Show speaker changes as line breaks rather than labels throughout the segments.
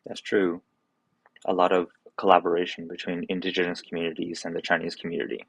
That's true. A lot of collaboration between indigenous communities and the Chinese community.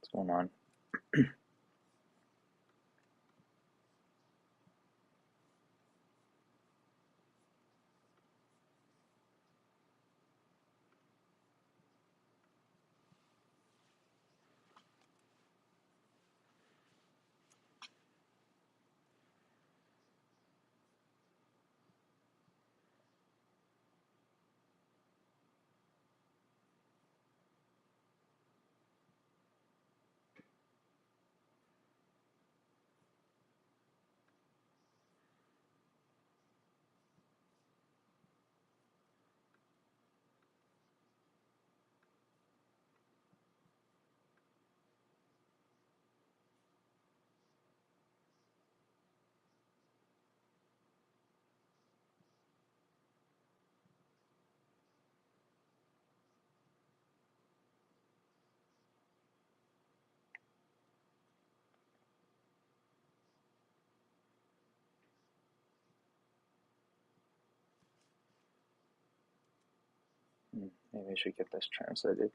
What's going on? Maybe I should get this translated.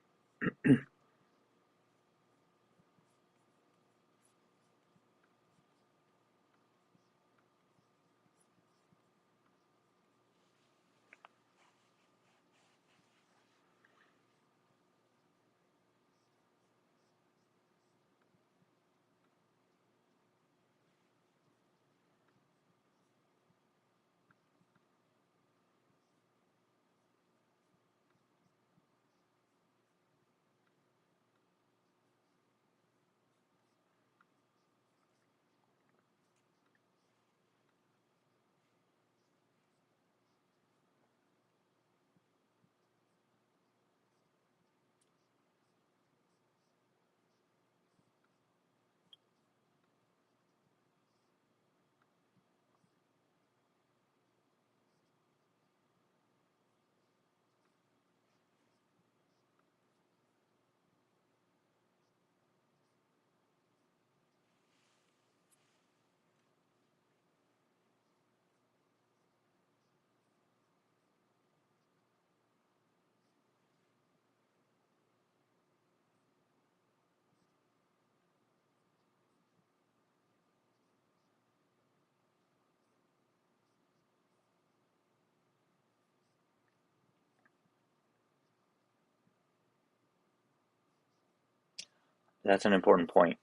That's an important point.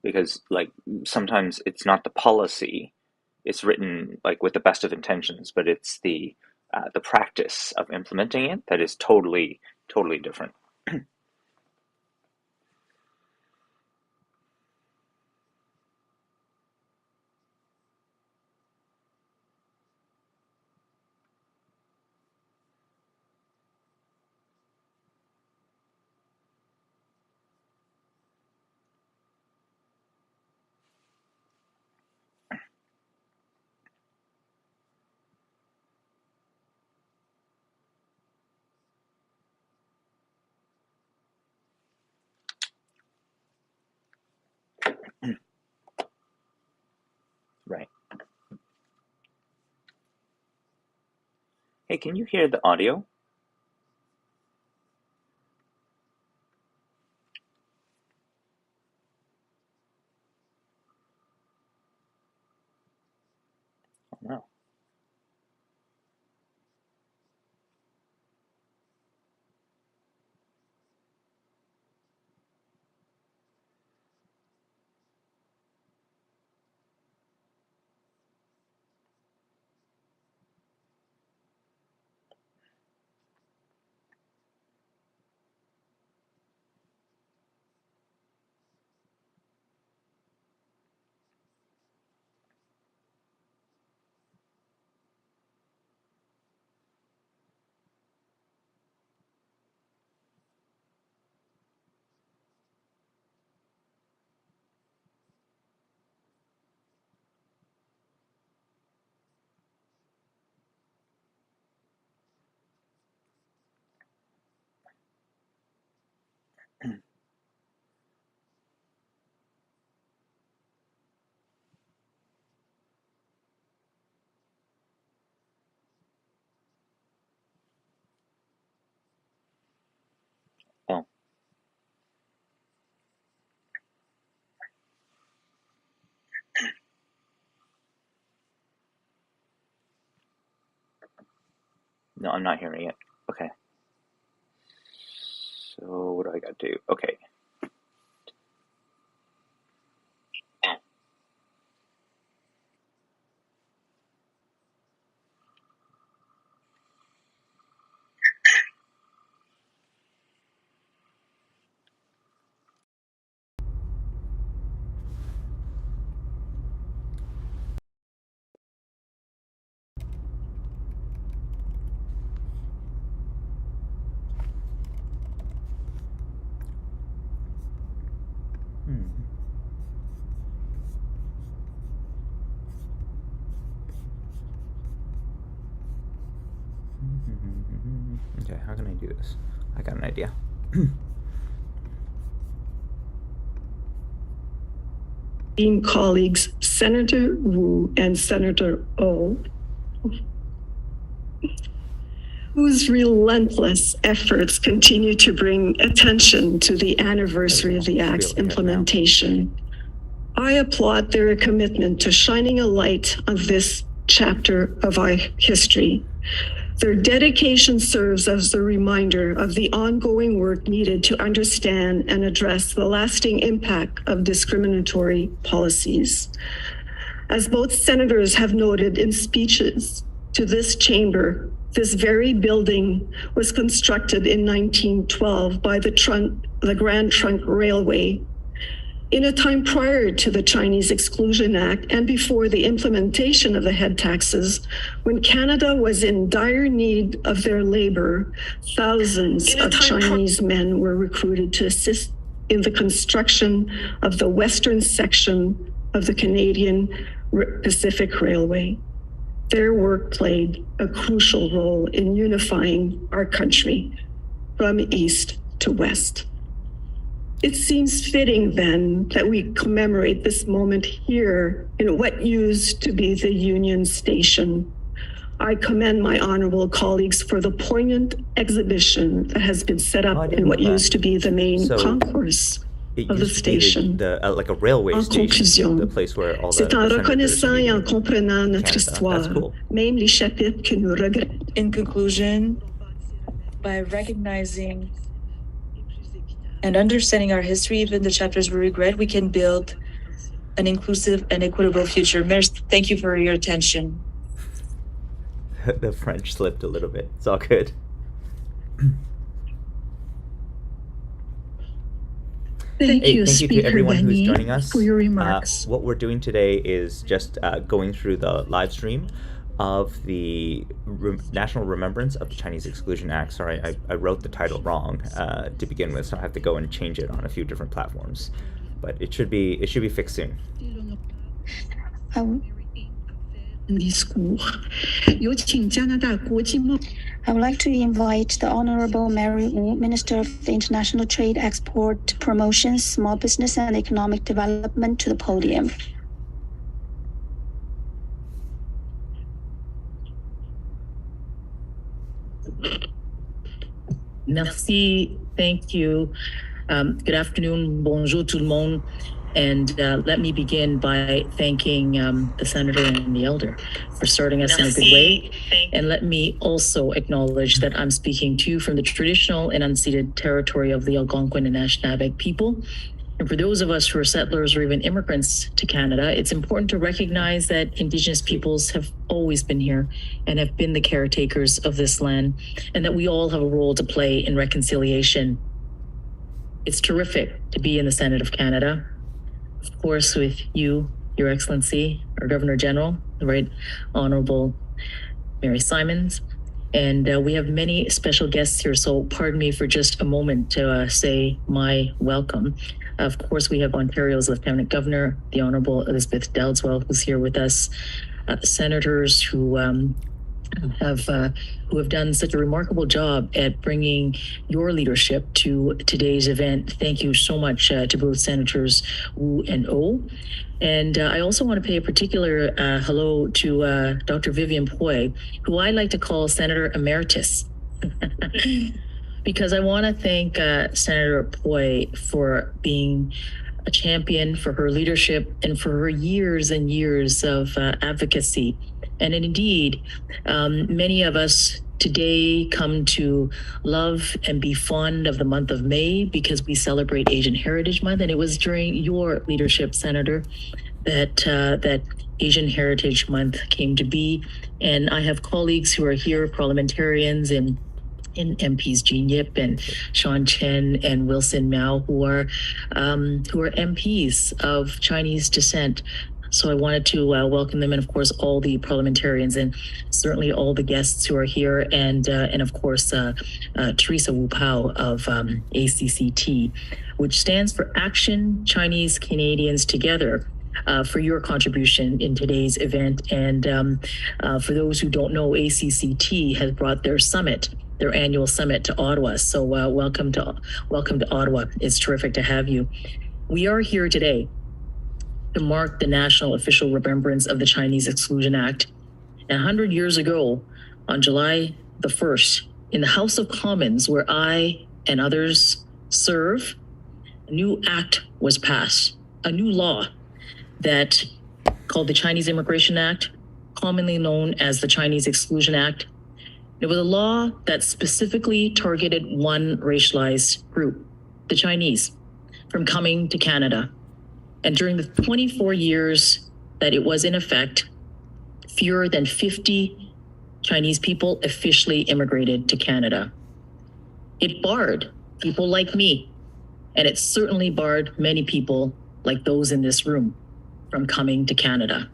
because like sometimes it's not the policy, it's written like with the best of intentions, but it's the practice of implementing it that is totally different. Right. Hey, can you hear the audio? Oh, no. Oh, no, I'm not hearing it. Okay. So what do I got to do? Okay. Okay, how can I do this? I got an idea.
Colleagues Senator Wu and Senator Oh, whose relentless efforts continue to bring attention to the anniversary of the Act's implementation. I applaud their commitment to shining a light on this chapter of our history. Their dedication serves as a reminder of the ongoing work needed to understand and address the lasting impact of discriminatory policies. As both senators have noted in speeches to this chamber, this very building was constructed in 1912 by the Grand Trunk Railway in a time prior to the Chinese Exclusion Act and before the implementation of the head taxes. When Canada was in dire need of their labor, thousands of Chinese men were recruited to assist in the construction of the western section of the Canadian Pacific Railway. Their work played a crucial role in unifying our country from east to west. It seems fitting then that we commemorate this moment here in what used to be the Union Station. I commend my honorable colleagues for the poignant exhibition that has been set up in what used to be the main concourse of the station.
Like a railway station, the place where all the
c'est en reconnaissant et en comprenant notre histoire, même les chapitres que nous regrettons.
In conclusion, by recognizing and understanding our history, even the chapters we regret, we can build an inclusive and equitable future. Mayor, thank you for your attention.
The French slipped a little bit. It's all good.
Thank you,
thank you to
Speaker
everyone who's
Benny,
joining us.
for your remarks.
What we're doing today is just going through the live stream of the National Remembrance of the Chinese Exclusion Act. Sorry, I wrote the title wrong to begin with, so I have to go and change it on a few different platforms. But it should be fixed soon.
I would like to invite the Honorable Mary Wu, Minister of International Trade, Export, Promotion, Small Business and Economic Development, to the podium.
Merci, thank you. Good afternoon, bonjour tout le monde. And let me begin by thanking the Senator and the Elder for starting us in a good way. And let me also acknowledge that I'm speaking to you from the traditional and unceded territory of the Algonquin and Anishinaabe people. And for those of us who are settlers or even immigrants to Canada, it's important to recognize that Indigenous peoples have always been here and have been the caretakers of this land, and that we all have a role to play in reconciliation. It's terrific to be in the Senate of Canada, of course, with you, Your Excellency, our Governor General, the Right Honorable Mary Simons. And we have many special guests here, so pardon me for just a moment to say my welcome. Of course, we have Ontario's Lieutenant Governor, the Honorable Elizabeth Dowdeswell, who's here with us, senators who have done such a remarkable job at bringing your leadership to today's event. Thank you so much to both Senators Wu and O. And I also want to pay a particular hello to Dr. Vivian Poy, who I like to call Senator Emeritus. Because I want to thank Senator Poy for being a champion, for her leadership, and for her years and years of advocacy. And indeed, many of us today come to love and be fond of the month of May because we celebrate Asian Heritage Month. And it was during your leadership, Senator, that Asian Heritage Month came to be. And I have colleagues who are here, parliamentarians and MPs Jean Yip and Sean Chen and Wilson Mao, who are MPs of Chinese descent. So I wanted to welcome them, and of course all the parliamentarians, and certainly all the guests who are here, and of course Teresa Wu Pao of ACCT, which stands for Action Chinese Canadians Together. For your contribution in today's event. And for those who don't know, ACCT has brought their annual summit to Ottawa. So welcome to Ottawa. It's terrific to have you. We are here today to mark the national official remembrance of the Chinese Exclusion Act. And 100 years ago, on July the 1st, in the House of Commons, where I and others serve, a new act was passed, a new law that called the Chinese Immigration Act, commonly known as the Chinese Exclusion Act. It was a law that specifically targeted one racialized group, the Chinese, from coming to Canada. And during the 24 years that it was in effect, fewer than 50 Chinese people officially immigrated to Canada. It barred people like me, and it certainly barred many people like those in this room from coming to Canada.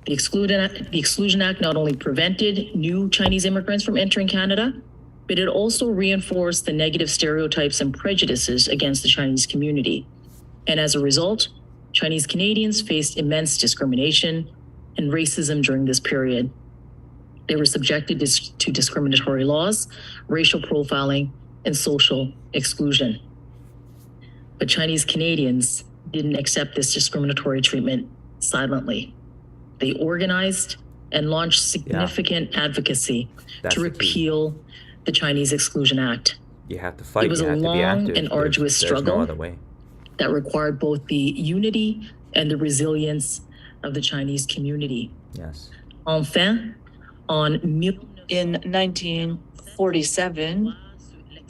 The Exclusion Act not only prevented new Chinese immigrants from entering Canada, but it also reinforced the negative stereotypes and prejudices against the Chinese community. And as a result, Chinese Canadians faced immense discrimination and racism during this period. They were subjected to discriminatory laws, racial profiling, and social exclusion. But Chinese Canadians didn't accept this discriminatory treatment silently. They organized and launched significant advocacy to repeal the Chinese Exclusion Act.
You have to fight.
It was a long and arduous struggle
no other way.
That required both the unity and the resilience of the Chinese community.
Yes.
Enfin,
in 1947,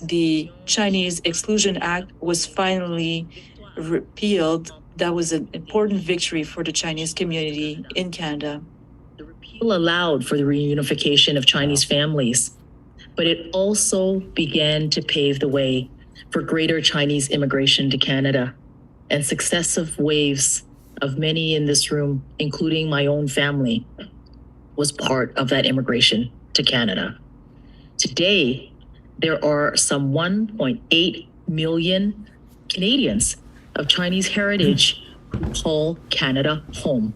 the Chinese Exclusion Act was finally repealed That was an important victory for the Chinese community in Canada.
The repeal allowed for the reunification of Chinese families, but it also began to pave the way for greater Chinese immigration to Canada, and successive waves of many in this room, including my own family, was part of that immigration to Canada. Today, there are some 1.8 million Canadians of Chinese heritage who call Canada home.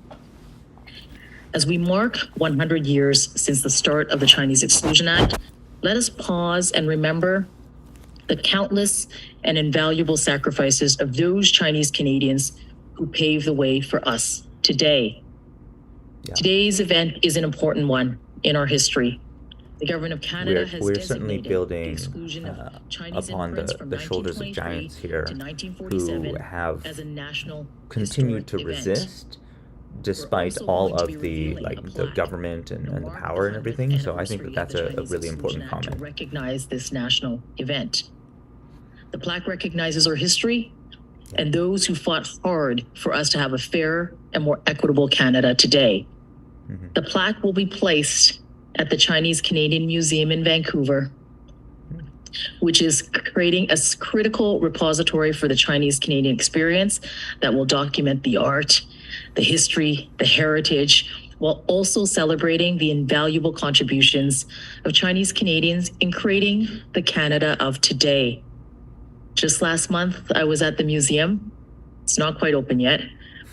As we mark 100 years since the start of the Chinese Exclusion Act, let us pause and remember the countless and invaluable sacrifices of those Chinese Canadians who paved the way for us today. Yeah. Today's event is an important one in our history. The government of Canada has
we're certainly building upon the shoulders of giants here who have continued to resist despite all of the government and the power and everything. So I think that that's a really important comment.
Recognize this national event. The plaque recognizes our history and those who fought hard for us to have a fair and more equitable Canada today. Mm-hmm. The plaque will be placed at the Chinese Canadian Museum in Vancouver, which is creating a critical repository for the Chinese Canadian experience that will document the art, the history, the heritage, while also celebrating the invaluable contributions of Chinese Canadians in creating the Canada of today. Just last month, I was at the museum. It's not quite open yet,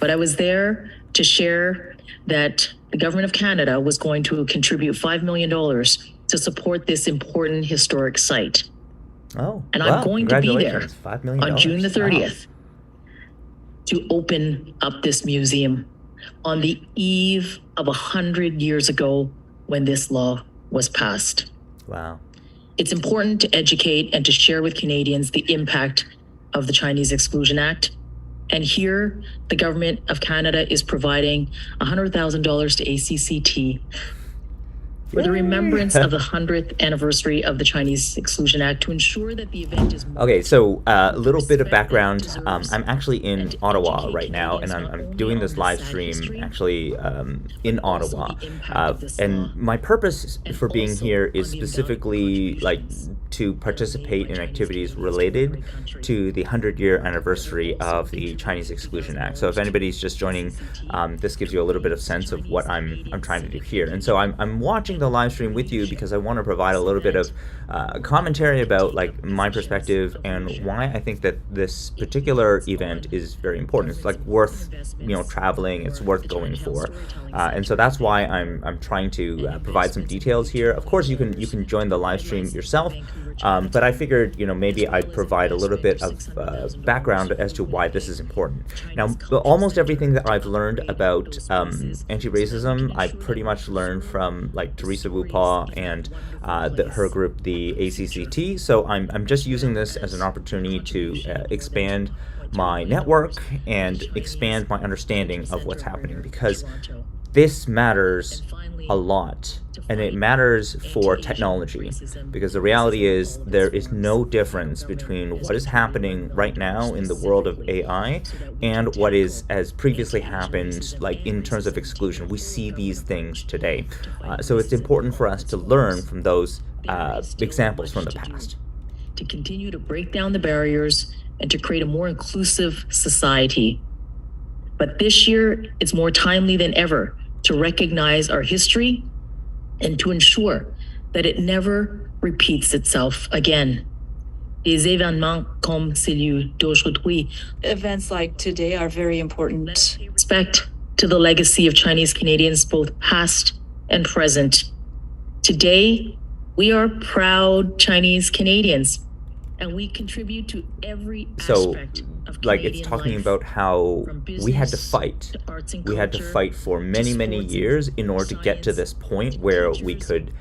but I was there to share that the government of Canada was going to contribute $5 million to support this important historic site.
Oh,
and I'm going to be there
$5 million.
On June the 30th to open up this museum on the eve of 100 years ago when this law was passed.
Wow.
It's important to educate and to share with Canadians the impact of the Chinese Exclusion Act. And here, the government of Canada is providing $100,000 to ACCT for the remembrance of the 100th anniversary of the Chinese Exclusion Act to ensure that the event is...
Okay, so a little bit of background. I'm actually in Ottawa right now, and I'm doing this live stream actually in Ottawa. And my purpose for being here is specifically to participate in activities related to the 100-year anniversary of the Chinese Exclusion Act. So if anybody's just joining, this gives you a little bit of sense of what I'm trying to do here. And so I'm watching the live stream with you because I want to provide a little bit of commentary about my perspective and why I think that this particular event is very important. It's worth traveling. It's worth going for, and so that's why I'm trying to provide some details here. Of course, you can join the live stream yourself. But I figured, maybe I'd provide a little bit of background as to why this is important. Now, almost everything that I've learned about anti-racism, I pretty much learned from Teresa Wu Pa and her group, the ACCT. So I'm just using this as an opportunity to expand my network and expand my understanding of what's happening, because this matters a lot, and it matters for technology, because the reality is there is no difference between what is happening right now in the world of AI and what has previously happened in terms of exclusion. We see these things today. So it's important for us to learn from those examples from the past.
To continue to break down the barriers and to create a more inclusive society. But this year, it's more timely than ever to recognize our history and to ensure that it never repeats itself again. Les événements comme celui d'aujourd'hui.
Events like today are very important.
Respect to the legacy of Chinese Canadians, both past and present. Today, we are proud Chinese Canadians, and we contribute to every aspect of Canadian
it's talking
life,
about how we had to fight. We had to fight for many, many years in order to get to this point where we could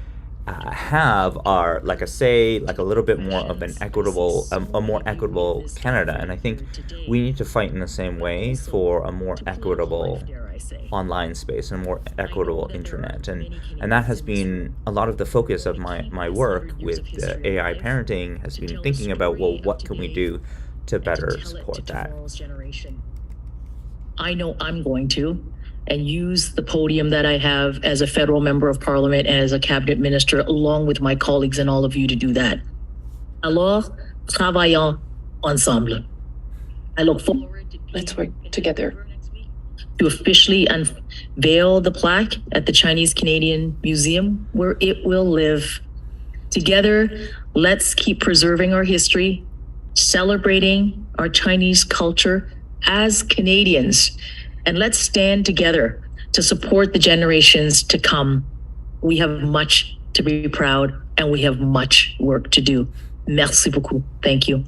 have our, a little bit more of an equitable, a more equitable Canada. And I think we need to fight in the same way for a more equitable online space and a more equitable internet. And that has been a lot of the focus of my work with AI parenting, has been thinking about, well, what can we do to better support that?
I know I'm going to, and use the podium that I have as a federal member of parliament and as a cabinet minister, along with my colleagues and all of you to do that. Alors, travaillons ensemble. I look forward to
Let's work together.
to officially unveil the plaque at the Chinese Canadian Museum, where it will live. Together, let's keep preserving our history, celebrating our Chinese culture as Canadians, and let's stand together to support the generations to come. We have much to be proud, and we have much work to do. Merci beaucoup. Thank you.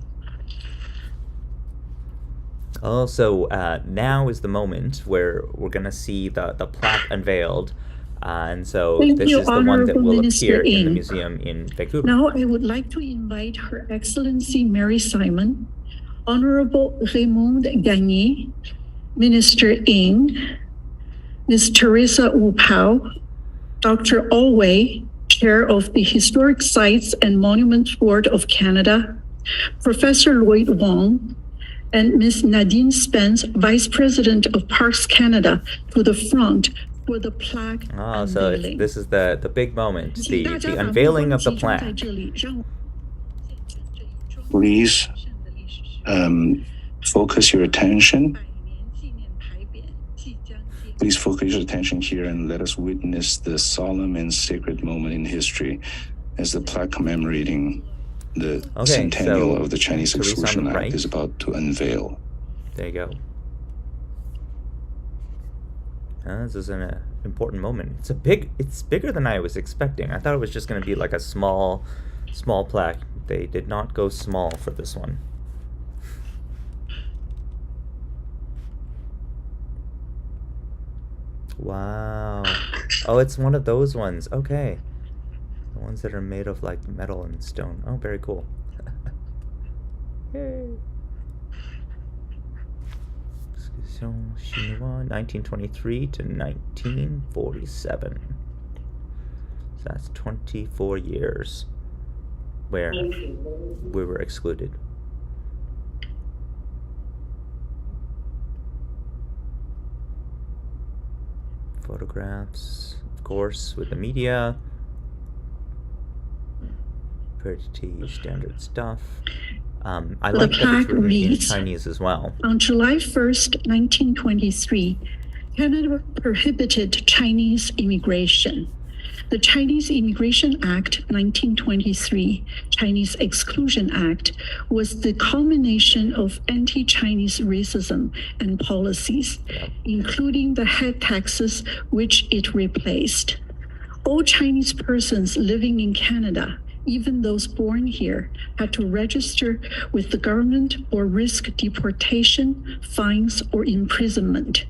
Also, now is the moment where we're going to see the plaque unveiled. And so
Thank
this
you,
is the one that
Honorable
will
Minister
appear in the
Ng.
museum in Vancouver.
Now I would like to invite Her Excellency Mary Simon, Honorable Raymond Gagné, Minister Ng, Ms. Teresa Wu Pao, Dr. Alway, Chair of the Historic Sites and Monuments Board of Canada, Professor Lloyd Wong, and Ms. Nadine Spence, Vice President of Parks Canada, to the front for the plaque
So
unveiling.
this is the big moment, the unveiling of the plaque.
Please focus your attention. Please focus your attention here and let us witness the solemn and sacred moment in history as the plaque commemorating the centennial of the Chinese Exclusion Act is about to unveil.
There you go. This is an important moment. It's bigger than I was expecting. I thought it was just going to be like a small plaque. They did not go small for this one. Wow. Oh, it's one of those ones. Okay. The ones that are made of like metal and stone. Oh, very cool. Yay. Exclusion Chinois, 1923 to 1947. So that's 24 years where we were excluded. Photographs, of course, with the media. Pretty standard stuff. I like that it's written in Chinese as well.
On July 1st, 1923, Canada prohibited Chinese immigration. The Chinese Immigration Act 1923, Chinese Exclusion Act, was the culmination of anti-Chinese racism and policies, including the head taxes, which it replaced. All Chinese persons living in Canada, even those born here, had to register with the government or risk deportation, fines, or imprisonment.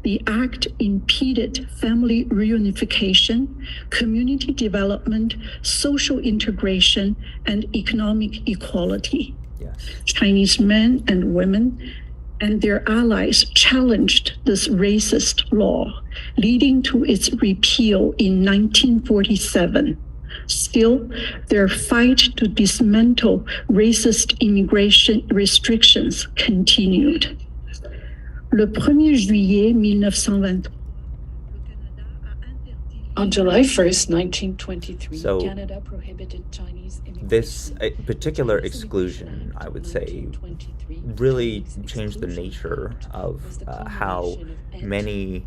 The act impeded family reunification, community development, social integration, and economic equality.
Yes.
Chinese men and women and their allies challenged this racist law, leading to its repeal in 1947. Still, their fight to dismantle racist immigration restrictions continued. Le 1er juillet 1923.
On July 1st, 1923,
So,
Canada prohibited Chinese immigration.
This particular exclusion, I would say, really changed the nature of how many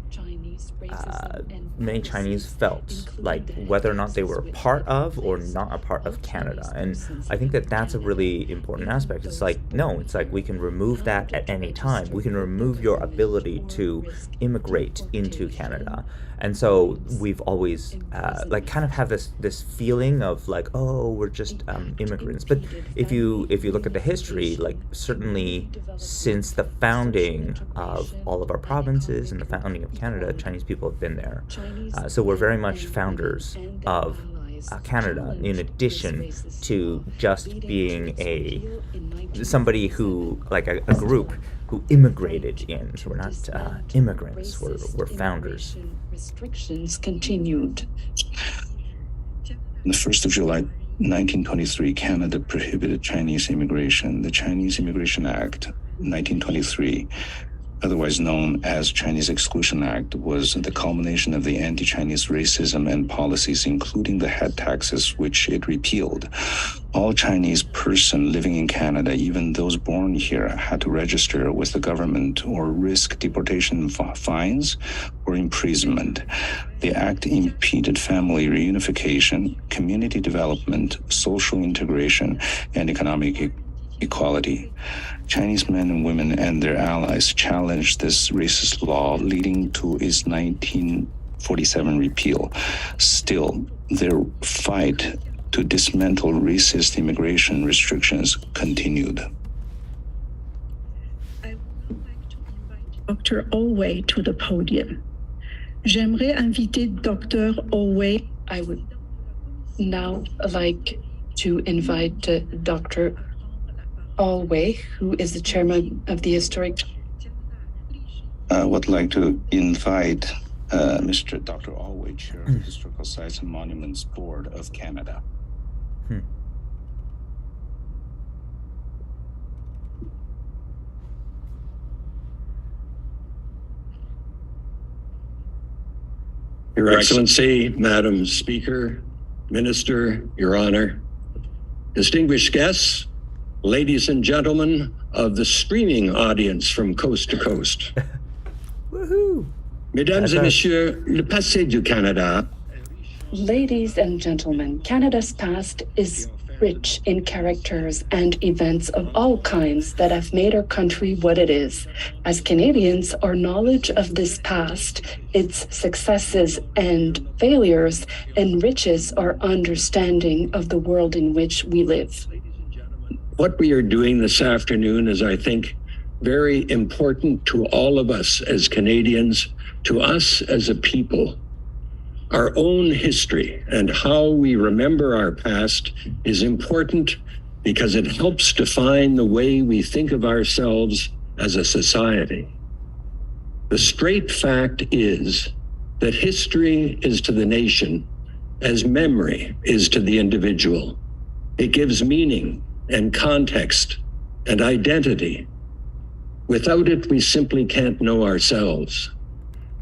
Chinese felt, like whether or not they were a part of or not a part of Canada. And I think that that's a really important aspect. It's like, no, it's like we can remove that at any time. We can remove your ability to immigrate into Canada. And so we've always like kind of have this feeling of like, oh, we're just immigrants. But if you look at the history, like certainly since the founding of all of our provinces and the founding of Canada, Chinese people have been there. So we're very much founders of Canada, in addition to just being somebody who, like a group who immigrated in. So we're not immigrants, we're founders.
Restrictions continued.
On the 1st of July 1923, Canada prohibited Chinese immigration. The Chinese Immigration Act 1923 otherwise known as Chinese Exclusion Act, was the culmination of the anti-Chinese racism and policies, including the head taxes, which it repealed. All Chinese person living in Canada, even those born here, had to register with the government or risk deportation, fines, or imprisonment. The act impeded family reunification, community development, social integration, and economic equality. Chinese men and women and their allies challenged this racist law, leading to its 1947 repeal. Still, their fight to dismantle racist immigration restrictions continued.
I would like to invite Dr. Olway to the podium. J'aimerais inviter Dr. Olway.
I would now like to invite Dr. Olway, who is the chairman of the Historic.
I would like to invite Mr. Dr. Olway, chair of the Historical Sites and Monuments Board of Canada.
Your Excellency, Madam Speaker, Minister, Your Honor, distinguished guests, ladies and gentlemen of the streaming audience from coast to coast.
Woohoo!
Mesdames et messieurs, le passé du Canada.
Ladies and gentlemen, Canada's past is rich in characters and events of all kinds that have made our country what it is. As Canadians, our knowledge of this past, its successes and failures, enriches our understanding of the world in which we live.
What we are doing this afternoon is, I think, very important to all of us as Canadians, to us as a people. Our own history and how we remember our past is important because it helps define the way we think of ourselves as a society. The straight fact is that history is to the nation as memory is to the individual. It gives meaning and context and identity. Without it, we simply can't know ourselves.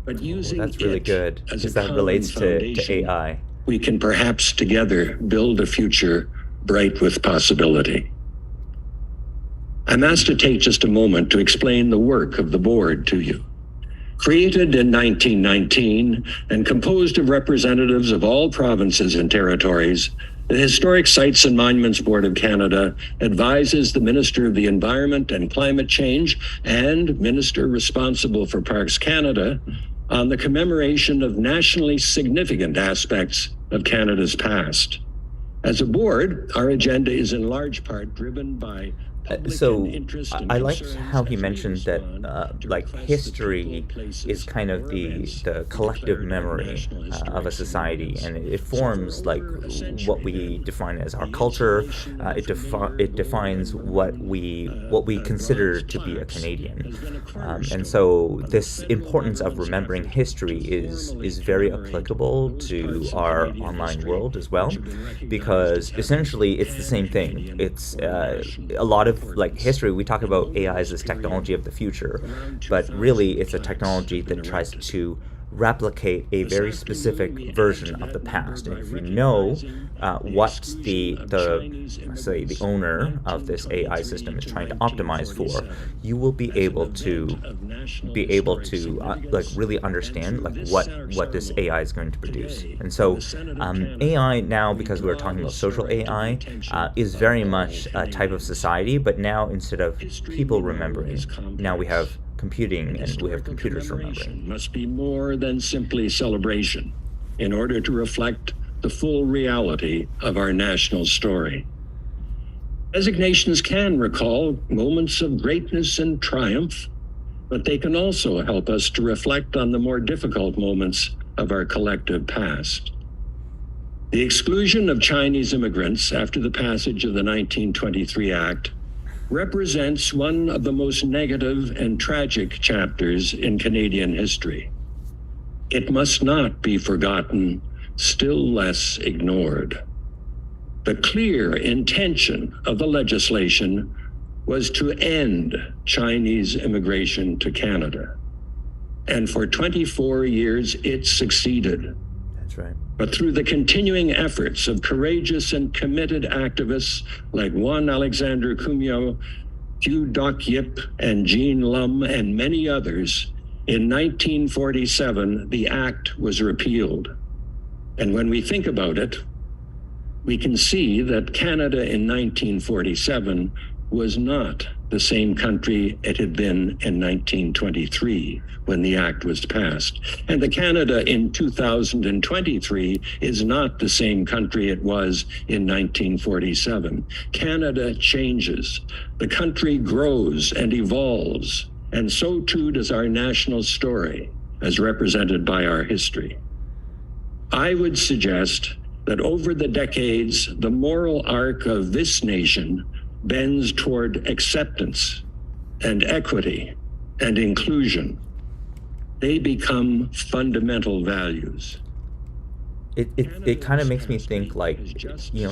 But using
that's really good, because that relates to AI.
We can perhaps together build a future bright with possibility. I'm asked to take just a moment to explain the work of the board to you. Created in 1919 and composed of representatives of all provinces and territories, the Historic Sites and Monuments Board of Canada advises the Minister of the Environment and Climate Change and Minister responsible for Parks Canada on the commemoration of nationally significant aspects of Canada's past. As a board, our agenda is in large part driven by
so I liked how he mentioned that like history is kind of the collective memory of a society, and it forms like what we define as our culture. It defines what we consider to be a Canadian, and so this importance of remembering history is very applicable to our online world as well, because essentially it's the same thing. It's a lot of like history, we talk about AI as this technology of the future, but really it's a technology that tries to replicate a very specific version of the past. And if you know what the owner of this AI system is trying to optimize for, you will be able to like really understand like what this AI is going to produce. And so AI now, because we're talking about social AI, is very much a type of society, but now instead of people remembering, now we have computing and we have computers remembering.
Must be more than simply celebration in order to reflect the full reality of our national story. Designations can recall moments of greatness and triumph, but they can also help us to reflect on the more difficult moments of our collective past. The exclusion of Chinese immigrants after the passage of the 1923 Act represents one of the most negative and tragic chapters in Canadian history. It must not be forgotten, still less ignored. The clear intention of the legislation was to end Chinese immigration to Canada. And for 24 years, it succeeded.
That's right.
But through the continuing efforts of courageous and committed activists like Juan Alexander Cumio, Hugh Doc Yip, and Jean Lum, and many others, in 1947, the act was repealed. And when we think about it, we can see that Canada in 1947 was not the same country it had been in 1923 when the act was passed. And the Canada in 2023 is not the same country it was in 1947. Canada changes. The country grows and evolves, and so too does our national story, as represented by our history. I would suggest that over the decades, the moral arc of this nation bends toward acceptance and equity and inclusion. They become fundamental values.
It kind of makes me think, like,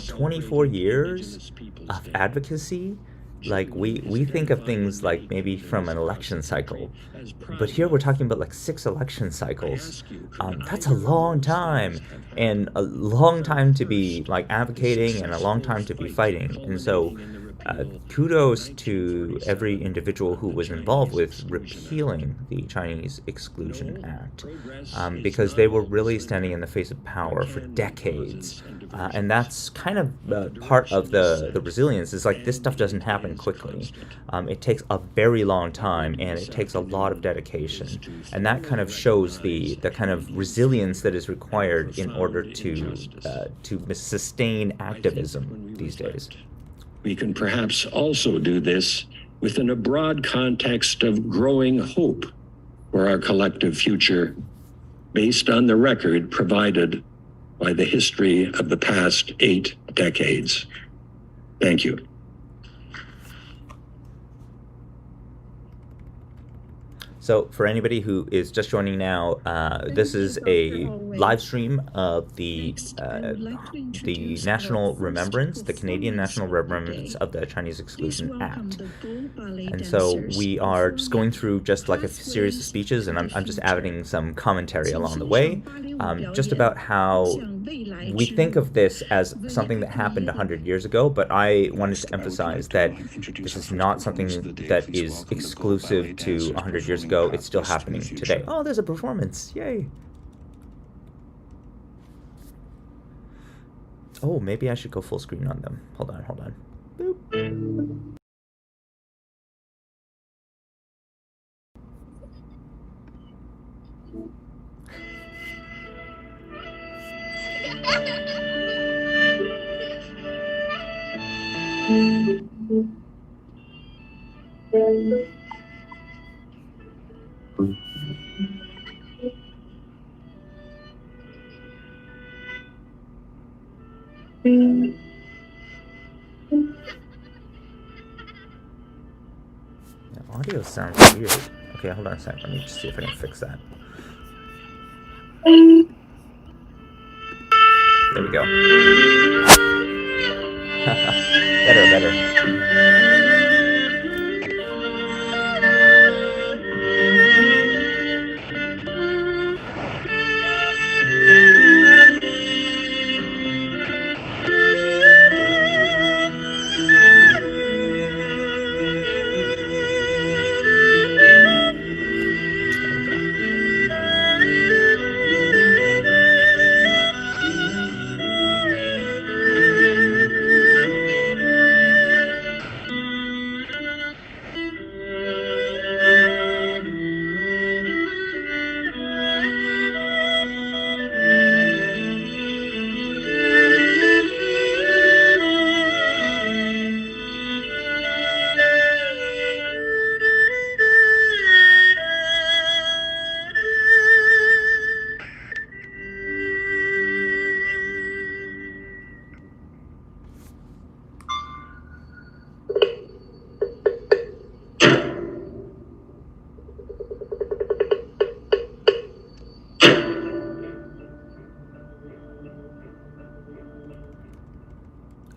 24 years of advocacy. Like, we think of things like maybe from an election cycle, but here we're talking about like 6 election cycles. That's a long time, and a long time to be like advocating, and a long time to be fighting. And so kudos to every individual who was involved with repealing the Chinese Exclusion Act, because they were really standing in the face of power for decades. And that's kind of part of the resilience, is like this stuff doesn't happen quickly. It takes a very long time, and it takes a lot of dedication. And that kind of shows the kind of resilience that is required in order to sustain activism these days.
We can perhaps also do this within a broad context of growing hope for our collective future, based on the record provided by the history of the past 8 decades. Thank you.
So for anybody who is just joining now, this is a live stream of the National Remembrance, the Canadian National Remembrance of the Chinese Exclusion Act. And so we are just going through just like a series of speeches, and I'm just adding some commentary along the way, just about how we think of this as something that happened 100 years ago, but I wanted to emphasize that this is not something that is exclusive to 100 years ago. It's still happening today. Oh, there's a performance. Yay. Oh, maybe I should go full screen on them. Hold on. Boop. The audio sounds weird. Okay, hold on a second. Let me just see if I can fix that. There we go. Better.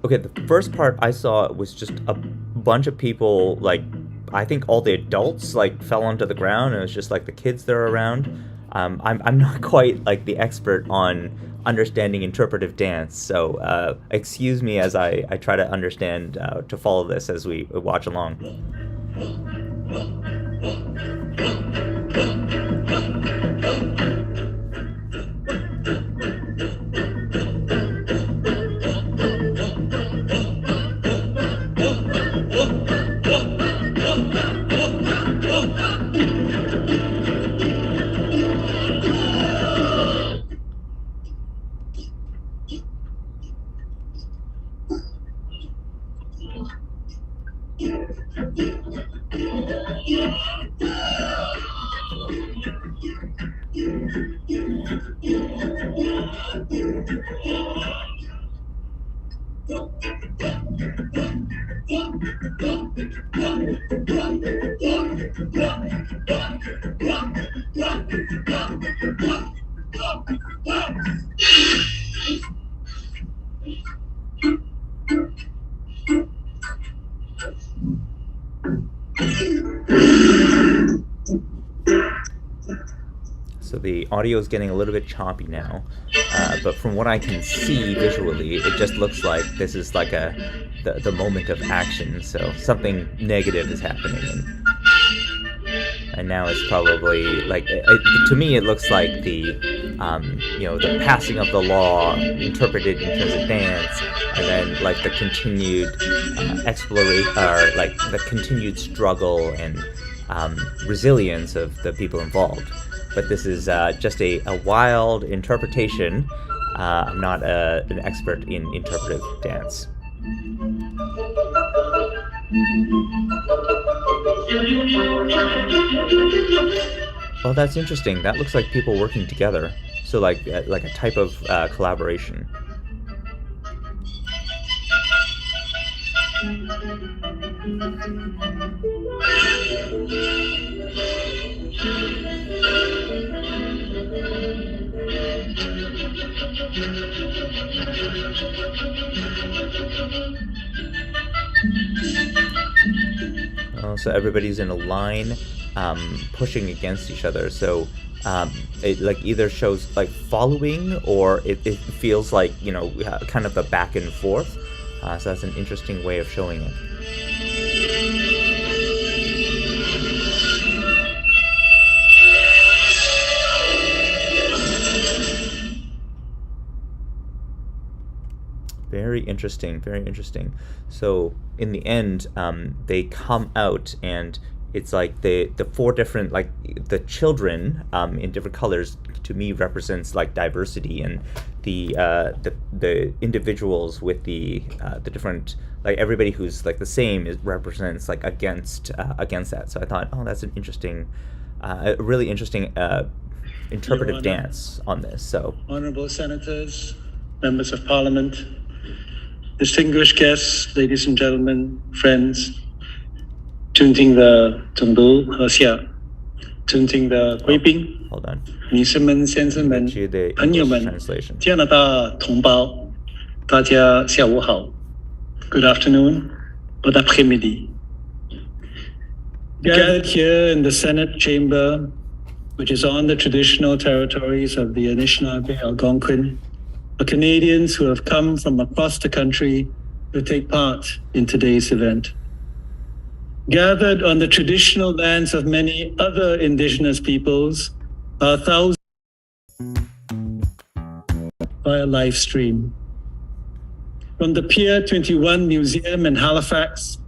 Okay, the first part I saw was just a bunch of people, like, I think all the adults, like, fell onto the ground, and it was just, like, the kids that are around. I'm not quite, like, the expert on understanding interpretive dance, so excuse me as I try to understand, to follow this as we watch along. So the audio is getting a little bit choppy now, but from what I can see visually, it just looks like this is like the moment of action. So something negative is happening, and now it's probably like, to me it looks like the the passing of the law interpreted in terms of dance, and then like the continued exploration, or like the continued struggle and resilience of the people involved. But this is just a wild interpretation. I'm not an expert in interpretive dance. Oh, that's interesting. That looks like people working together. So like a type of collaboration. So everybody's in a line, pushing against each other. So it like either shows like following, or it feels like, kind of a back and forth. So that's an interesting way of showing it. Very interesting, very interesting. So in the end, they come out, and it's like the four different, like the children in different colors, to me represents like diversity, and the individuals with the different, like everybody who's like the same represents like against that. So I thought, oh, that's an interesting, really interesting interpretive dance on this. So
honorable senators, members of parliament, distinguished guests, ladies and gentlemen, friends, 尊敬的总督阁下，尊敬的贵宾，
hold on.
女士们、先生们、朋友们、加拿大同胞，大家下午好。Good afternoon, bon après-midi. Gathered here in the Senate chamber, which is on the traditional territories of the Anishinaabe Algonquin, are Canadians who have come from across the country to take part in today's event. Gathered on the traditional lands of many other Indigenous peoples are thousands via live stream. From the Pier 21 Museum in Halifax,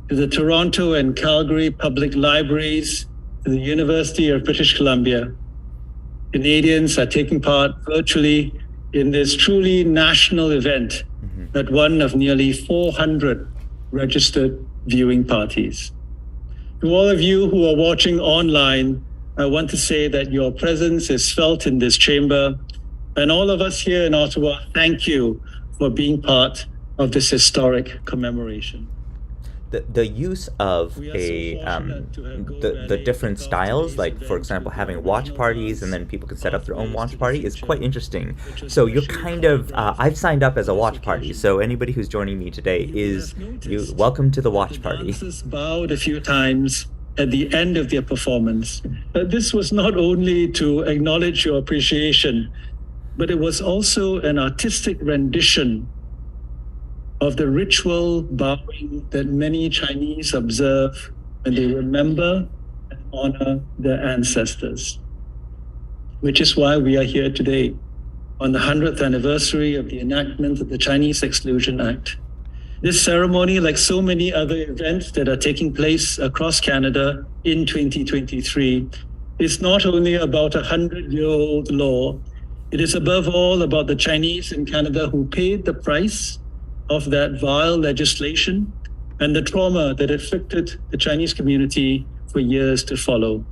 to the Toronto and Calgary Public Libraries, to the University of British Columbia, Canadians are taking part virtually in this truly national event at one of nearly 400 registered viewing parties. To all of you who are watching online, I want to say that your presence is felt in this chamber, and all of us here in Ottawa, thank you for being part of this historic commemoration.
the use of the different styles, like for example having watch parties and then people can set up their own watch party, is quite interesting. So you're kind of I've signed up as a watch party, so anybody who's joining me today is welcome to the watch party.
Bowed a few times at the end of their performance. This was not only to acknowledge your appreciation, but it was also an artistic rendition of the ritual bowing that many Chinese observe when they remember and honor their ancestors. Which is why we are here today, on the 100th anniversary of the enactment of the Chinese Exclusion Act. This ceremony, like so many other events that are taking place across Canada in 2023, is not only about a 100-year-old law, it is above all about the Chinese in Canada who paid the price of that vile legislation and the trauma that afflicted the Chinese community for years to follow.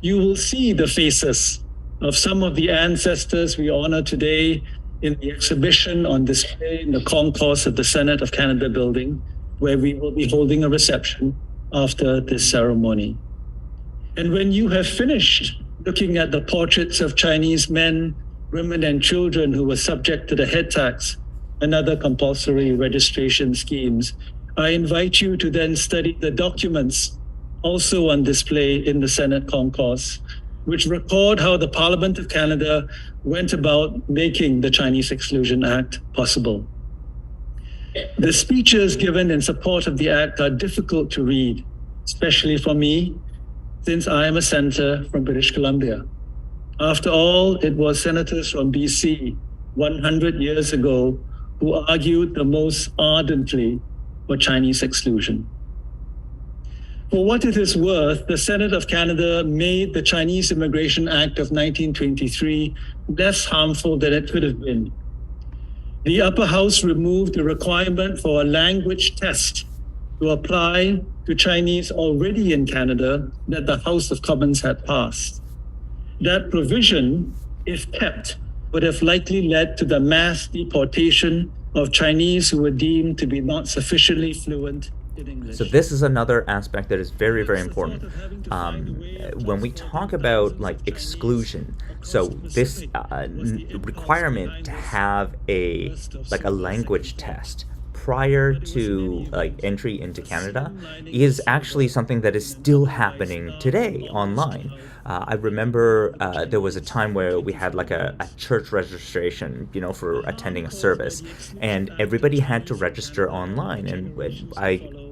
You will see the faces of some of the ancestors we honor today in the exhibition on display in the concourse of the Senate of Canada building, where we will be holding a reception after this ceremony. And when you have finished looking at the portraits of Chinese men, women, and children who were subject to the head tax and other compulsory registration schemes, I invite you to then study the documents also on display in the Senate concourse, which record how the Parliament of Canada went about making the Chinese Exclusion Act possible. The speeches given in support of the Act are difficult to read, especially for me, since I am a senator from British Columbia. After all, it was senators from BC 100 years ago who argued the most ardently for Chinese exclusion. For what it is worth, the Senate of Canada made the Chinese Immigration Act of 1923 less harmful than it could have been. The upper house removed the requirement for a language test to apply to Chinese already in Canada that the House of Commons had passed. That provision, if kept, would have likely led to the mass deportation of Chinese who were deemed to be not sufficiently fluent in English.
So this is another aspect that is very, very important. When we talk about like exclusion, so this requirement to have a language test prior to like entry into Canada is actually something that is still happening today online. I remember there was a time where we had like a church registration, for attending a service, and everybody had to register online. And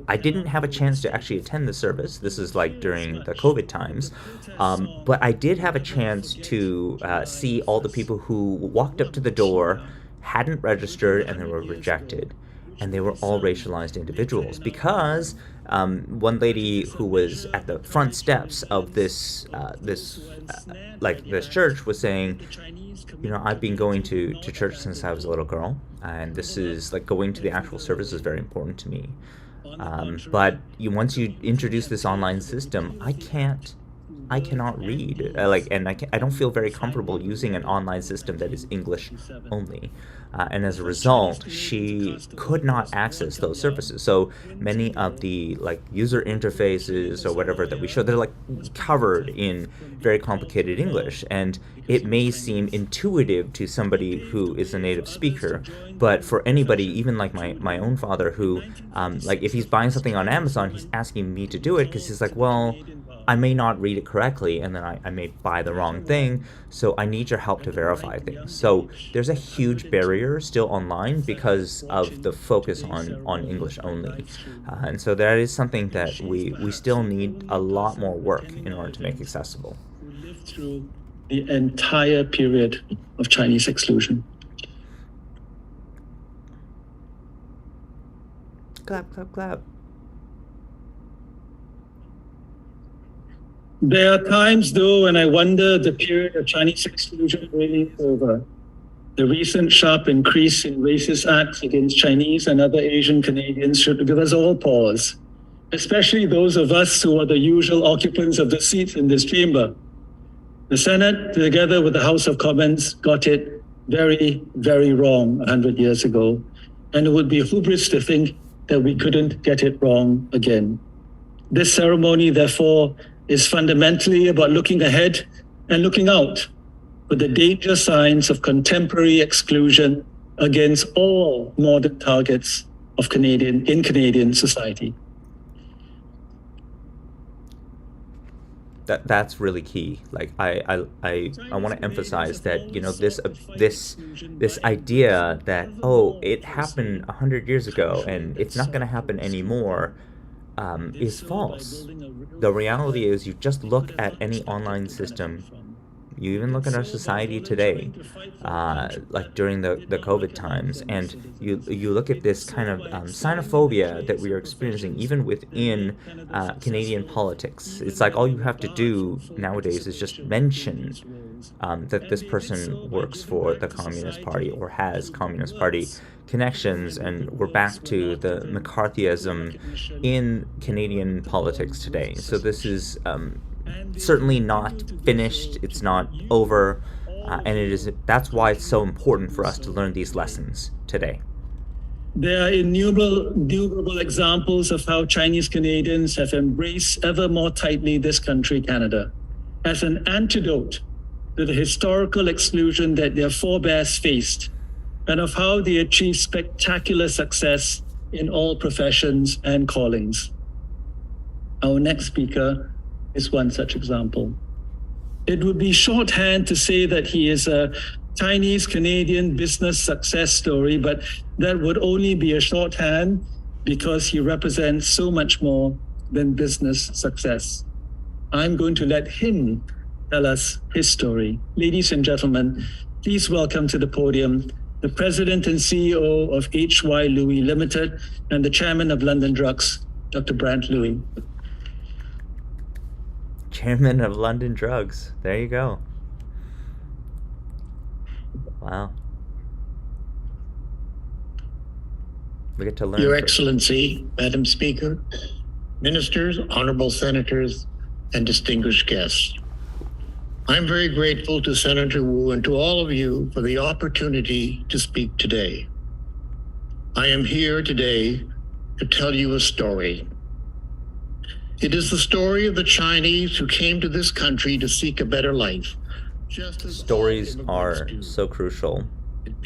I didn't have a chance to actually attend the service. This is like during the COVID times, but I did have a chance to see all the people who walked up to the door, hadn't registered, and they were rejected. And they were all racialized individuals because one lady who was at the front steps of this church was saying, I've been going to church since I was a little girl, and this is like going to the actual service is very important to me. But once you introduce this online system, I cannot read, and I don't feel very comfortable using an online system that is English only. And as a result, she could not access those services. So many of the user interfaces or whatever that we show, they're covered in very complicated English. And it may seem intuitive to somebody who is a native speaker, but for anybody, even like my own father, who if he's buying something on Amazon, he's asking me to do it because he's like, well, I may not read it correctly, and then I may buy the wrong thing, so I need your help to verify things. So there's a huge barrier still online because of the focus on English only. And so that is something that we still need a lot more work in order to make accessible.
We lived through the entire period of Chinese exclusion.
Clap, clap, clap.
There are times, though, when I wonder the period of Chinese exclusion really is over. The recent sharp increase in racist acts against Chinese and other Asian Canadians should give us all pause, especially those of us who are the usual occupants of the seats in this chamber. The Senate, together with the House of Commons, got it very, very wrong 100 years ago, and it would be hubris to think that we couldn't get it wrong again. This ceremony, therefore, is fundamentally about looking ahead and looking out for the danger signs of contemporary exclusion against all modern targets of Canadian society.
That's really key. Like I want to emphasize that, you know, this idea that, oh, it happened 100 years ago and it's not going to happen anymore, is false. The reality is, you just look at any online system. You even look at our society today, like during the COVID times, and you look at this kind of xenophobia that we are experiencing even within Canadian politics. It's like all you have to do nowadays is just mention that this person works for the Communist Party or has Communist Party connections, and we're back to the McCarthyism in Canadian politics today. So this is certainly not finished, it's not over, and that's why it's so important for us to learn these lessons today.
There are innumerable examples of how Chinese Canadians have embraced ever more tightly this country, Canada, as an antidote to the historical exclusion that their forebears faced, and of how they achieved spectacular success in all professions and callings. Our next speaker is one such example. It would be shorthand to say that he is a Chinese Canadian business success story, but that would only be a shorthand because he represents so much more than business success. I'm going to let him tell us his story. Ladies and gentlemen, please welcome to the podium the President and CEO of HY Louis Limited and the Chairman of London Drugs, Dr. Brant Louis.
Chairman of London Drugs. There you go. Wow. We get to learn.
Your Excellency, Madam Speaker, ministers, honorable senators, and distinguished guests. I'm very grateful to Senator Wu and to all of you for the opportunity to speak today. I am here today to tell you a story. It is the story of the Chinese who came to this country to seek a better life.
Stories are so crucial.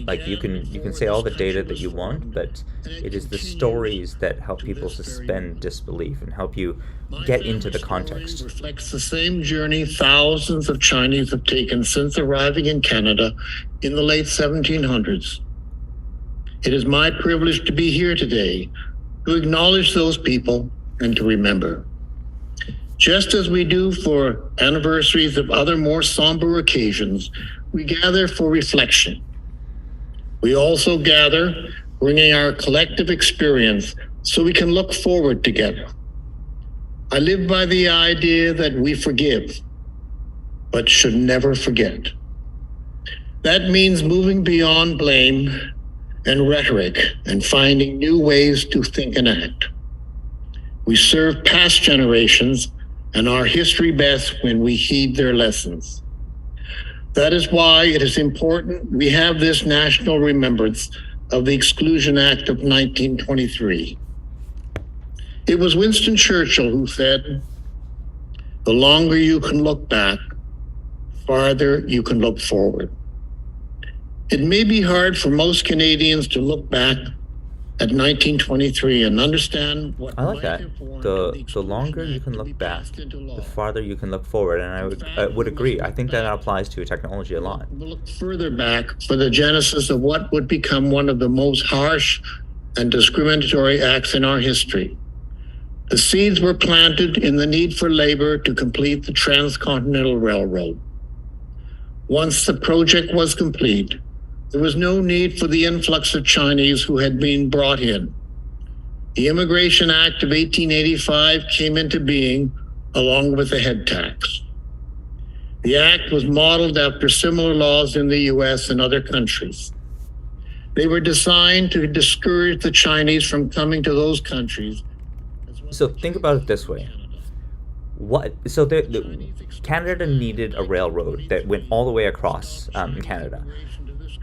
Like you can say all the data that you want, but it is the stories that help people suspend disbelief and help you get into the context.
It reflects the same journey thousands of Chinese have taken since arriving in Canada in the late 1700s. It is my privilege to be here today to acknowledge those people and to remember. Just as we do for anniversaries of other more somber occasions, we gather for reflection. We also gather, bringing our collective experience so we can look forward together. I live by the idea that we forgive, but should never forget. That means moving beyond blame and rhetoric and finding new ways to think and act. We serve past generations and our history best when we heed their lessons. That is why it is important we have this national remembrance of the Exclusion Act of 1923. It was Winston Churchill who said, "The longer you can look back, farther you can look forward." It may be hard for most Canadians to look back at 1923 and understand what
I like that. The longer you can look back, the farther you can look forward, and I would agree. I think that applies to technology a lot.
We'll look further back for the genesis of what would become one of the most harsh and discriminatory acts in our history. The seeds were planted in the need for labor to complete the Transcontinental Railroad. Once the project was complete, there was no need for the influx of Chinese who had been brought in. The Immigration Act of 1885 came into being along with the head tax. The act was modeled after similar laws in the US and other countries. They were designed to discourage the Chinese from coming to those countries.
So think about it this way. Canada needed a railroad that went all the way across Canada.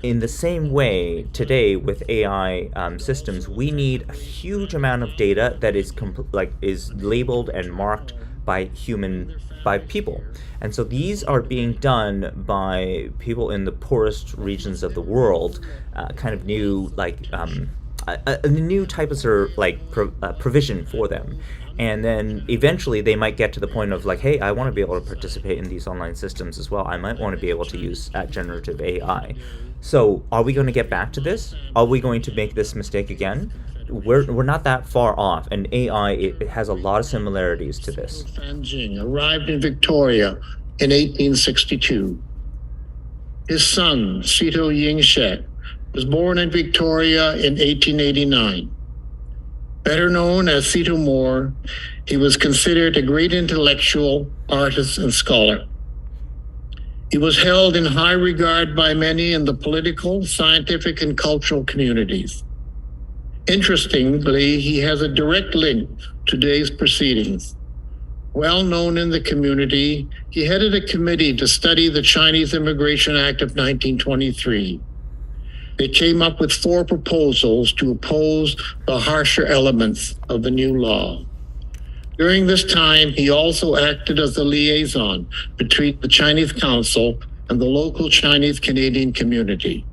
In the same way, today with AI systems, we need a huge amount of data that is is labeled and marked by people, and so these are being done by people in the poorest regions of the world, kind of new a new type of provision for them. And then eventually they might get to the point of like, hey, I want to be able to participate in these online systems as well. I might want to be able to use generative AI. So are we going to get back to this? Are we going to make this mistake again? We're not that far off, and AI, it has a lot of similarities to this.
Fanjing arrived in Victoria in 1862. His son, Sito Yingshek, was born in Victoria in 1889. Better known as Sito Moore, he was considered a great intellectual, artist, and scholar. He was held in high regard by many in the political, scientific, and cultural communities. Interestingly, he has a direct link to today's proceedings. Well known in the community, he headed a committee to study the Chinese Immigration Act of 1923. They came up with 4 proposals to oppose the harsher elements of the new law. During this time, he also acted as the liaison between the Chinese Council and the local Chinese Canadian community.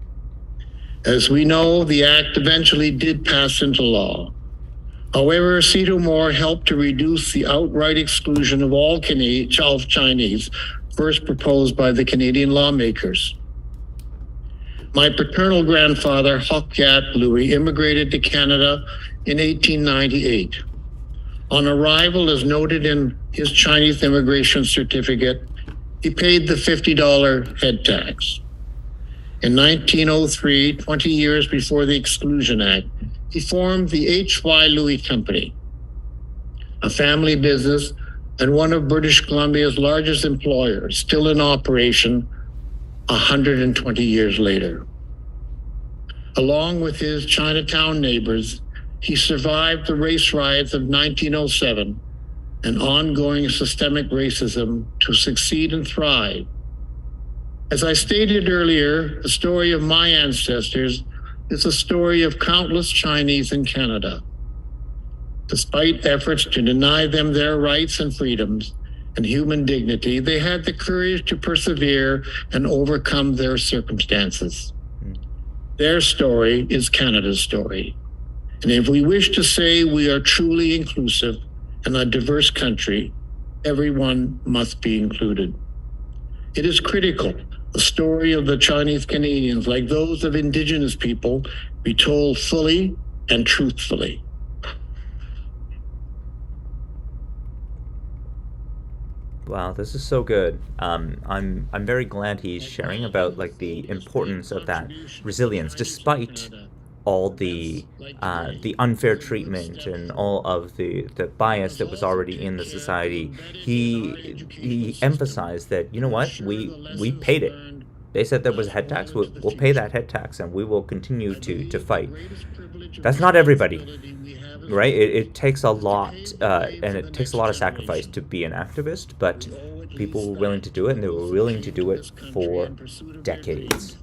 As we know, the act eventually did pass into law. However, Sito Moore helped to reduce the outright exclusion of all Chinese, first proposed by the Canadian lawmakers. My paternal grandfather, Hock Yat Louis, immigrated to Canada in 1898. On arrival, as noted in his Chinese immigration certificate, he paid the $50 head tax. In 1903, 20 years before the Exclusion Act, he formed the H.Y. Louis Company, a family business and one of British Columbia's largest employers, still in operation 120 years later. Along with his Chinatown neighbors, he survived the race riots of 1907 and ongoing systemic racism to succeed and thrive. As I stated earlier, the story of my ancestors is a story of countless Chinese in Canada. Despite efforts to deny them their rights and freedoms and human dignity, they had the courage to persevere and overcome their circumstances. Their story is Canada's story. And if we wish to say we are truly inclusive and a diverse country, everyone must be included. It is critical the story of the Chinese Canadians, like those of Indigenous people, be told fully and truthfully.
Wow, this is so good. I'm very glad he's sharing about like the importance of that resilience, despite all the unfair treatment and all of the bias that was already in the society. He emphasized that, you know what, we paid it. They said there was a head tax. We'll pay that head tax, and we will continue to fight. That's not everybody, right? It takes a lot, and it takes a lot of sacrifice to be an activist, but people were willing to do it, and they were willing to do it for decades.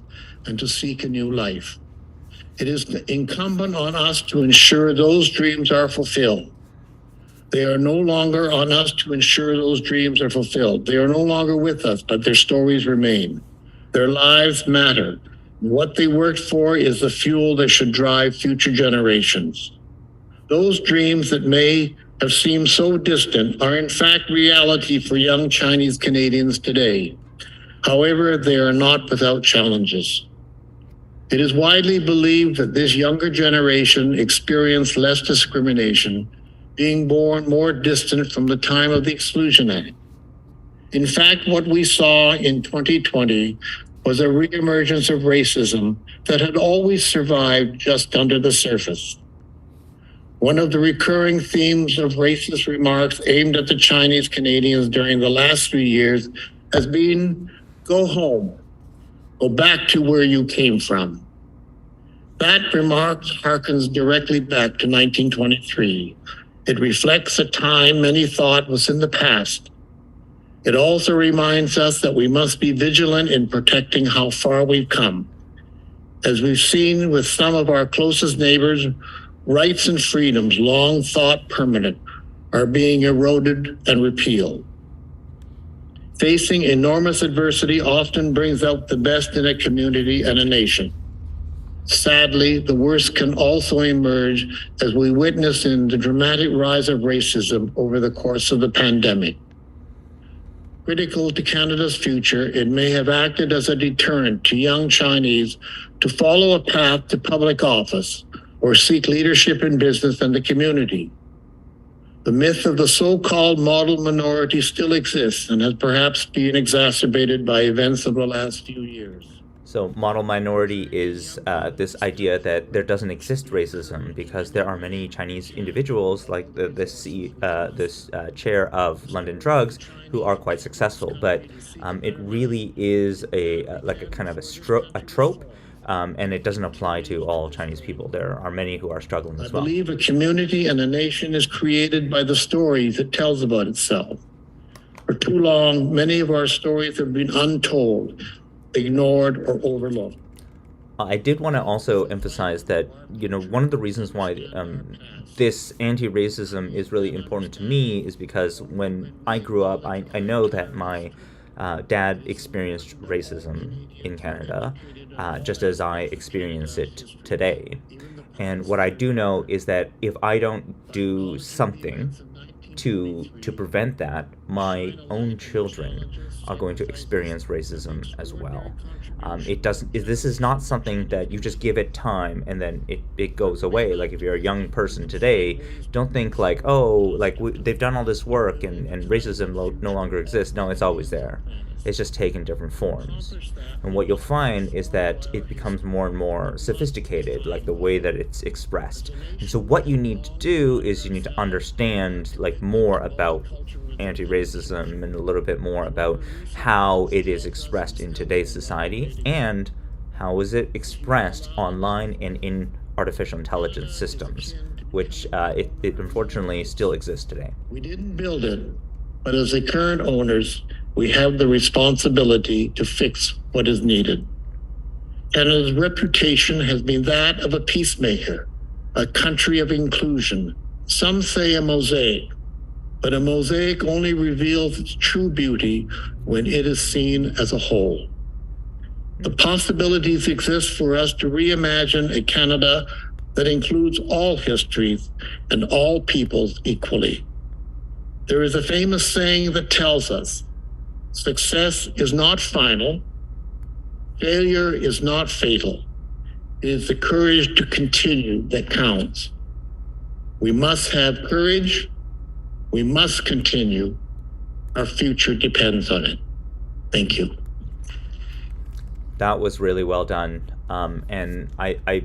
And to seek a new life. It is incumbent on us to ensure those dreams are fulfilled. They are no longer on us to ensure those dreams are fulfilled. They are no longer with us, but their stories remain. Their lives matter. What they worked for is the fuel that should drive future generations. Those dreams that may have seemed so distant are in fact reality for young Chinese Canadians today. However, they are not without challenges. It is widely believed that this younger generation experienced less discrimination, being born more distant from the time of the Exclusion Act. In fact, what we saw in 2020 was a reemergence of racism that had always survived just under the surface. One of the recurring themes of racist remarks aimed at the Chinese Canadians during the last 3 years has been, go home. Go back to where you came from. That remark harkens directly back to 1923. It reflects a time many thought was in the past, It also reminds us that we must be vigilant in protecting how far we've come. As we've seen with some of our closest neighbors, rights and freedoms long thought permanent are being eroded and repealed. Facing enormous adversity often brings out the best in a community and a nation. Sadly, the worst can also emerge as we witness in the dramatic rise of racism over the course of the pandemic. Critical to Canada's future, it may have acted as a deterrent to young Chinese to follow a path to public office or seek leadership in business and the community. The myth of the so-called model minority still exists and has perhaps been exacerbated by events of the last few years.
So model minority is this idea that there doesn't exist racism because there are many Chinese individuals like this chair of London Drugs who are quite successful, but it really is a kind of a trope, and it doesn't apply to all Chinese people. There are many who are struggling as well.
I believe a community and a nation is created by the stories it tells about itself. For too long, many of our stories have been untold, ignored, or overlooked.
I did want to also emphasize that, one of the reasons why this anti-racism is really important to me is because when I grew up, I know that my dad experienced racism in Canada, just as I experience it today. And what I do know is that if I don't do something to prevent that, my own children are going to experience racism as well. This is not something that you just give it time and then it goes away. Like if you're a young person today, don't think like, they've done all this work and racism no longer exists. No, it's always there. It's just taken different forms. And what you'll find is that it becomes more and more sophisticated, like the way that it's expressed. And so what you need to do is you need to understand more about anti-racism and a little bit more about how it is expressed in today's society and how is it expressed online and in artificial intelligence systems, which it unfortunately still exists today.
We didn't build it, but as the current owners, we have the responsibility to fix what is needed. Canada's reputation has been that of a peacemaker, a country of inclusion. Some say a mosaic, but a mosaic only reveals its true beauty when it is seen as a whole. The possibilities exist for us to reimagine a Canada that includes all histories and all peoples equally. There is a famous saying that tells us, success is not final, failure is not fatal. It is the courage to continue that counts. We must have courage. We must continue. Our future depends on it. Thank you.
That was really well done. And I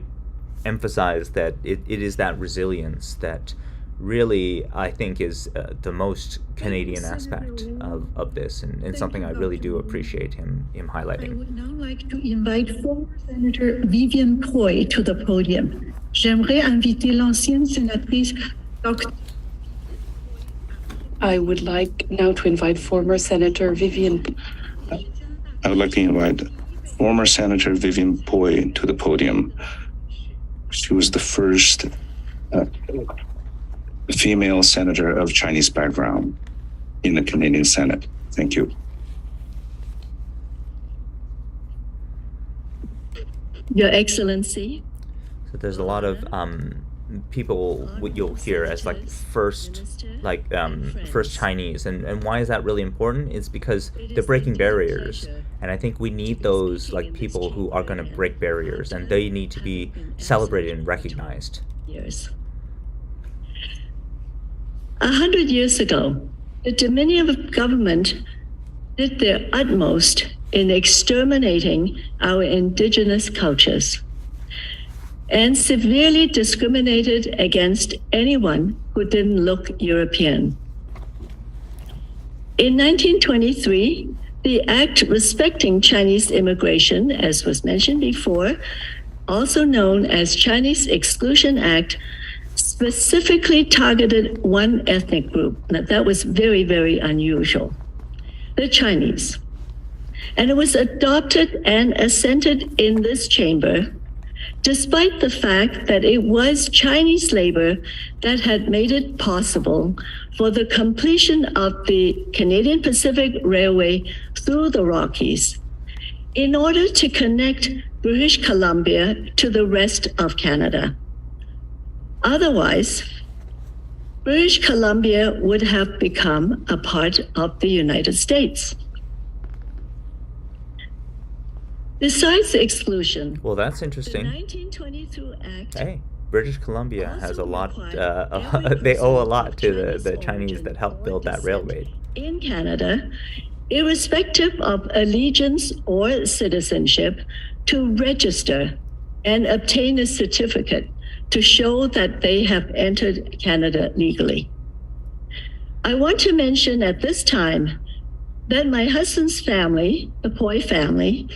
emphasize that it is that resilience that really I think is the most Canadian aspect of this and something I really do appreciate him highlighting.
I would now like to invite former Senator Vivienne Poy to the podium. J'aimerais inviter l'ancienne sénatrice Dr.
I would like now to invite former Senator Vivienne.
I would like to invite former Senator Vivienne Poy to the podium. She was the first female senator of Chinese background in the Canadian Senate. Thank you.
Your Excellency.
So there's a lot of people what you'll hear as first Chinese, and why is that really important? It's because they're breaking barriers, and I think we need those people who are going to break barriers, and they need to be celebrated and recognized.
Years. 100 years ago, the Dominion government did their utmost in exterminating our indigenous cultures and severely discriminated against anyone who didn't look European. In 1923, the Act Respecting Chinese Immigration, as was mentioned before, also known as Chinese Exclusion Act, specifically targeted one ethnic group. Now, that was very, very unusual. the Chinese. And it was adopted and assented in this chamber, despite the fact that it was Chinese labor that had made it possible for the completion of the Canadian Pacific Railway through the Rockies in order to connect British Columbia to the rest of Canada. Otherwise, British Columbia would have become a part of the United States. Besides the exclusion,
well, that's interesting.
The 1922 Act.
Hey, British Columbia has a lot. They owe a lot to the Chinese that helped build that railway
in Canada, irrespective of allegiance or citizenship, to register and obtain a certificate to show that they have entered Canada legally. I want to mention at this time that my husband's family, the Poy family,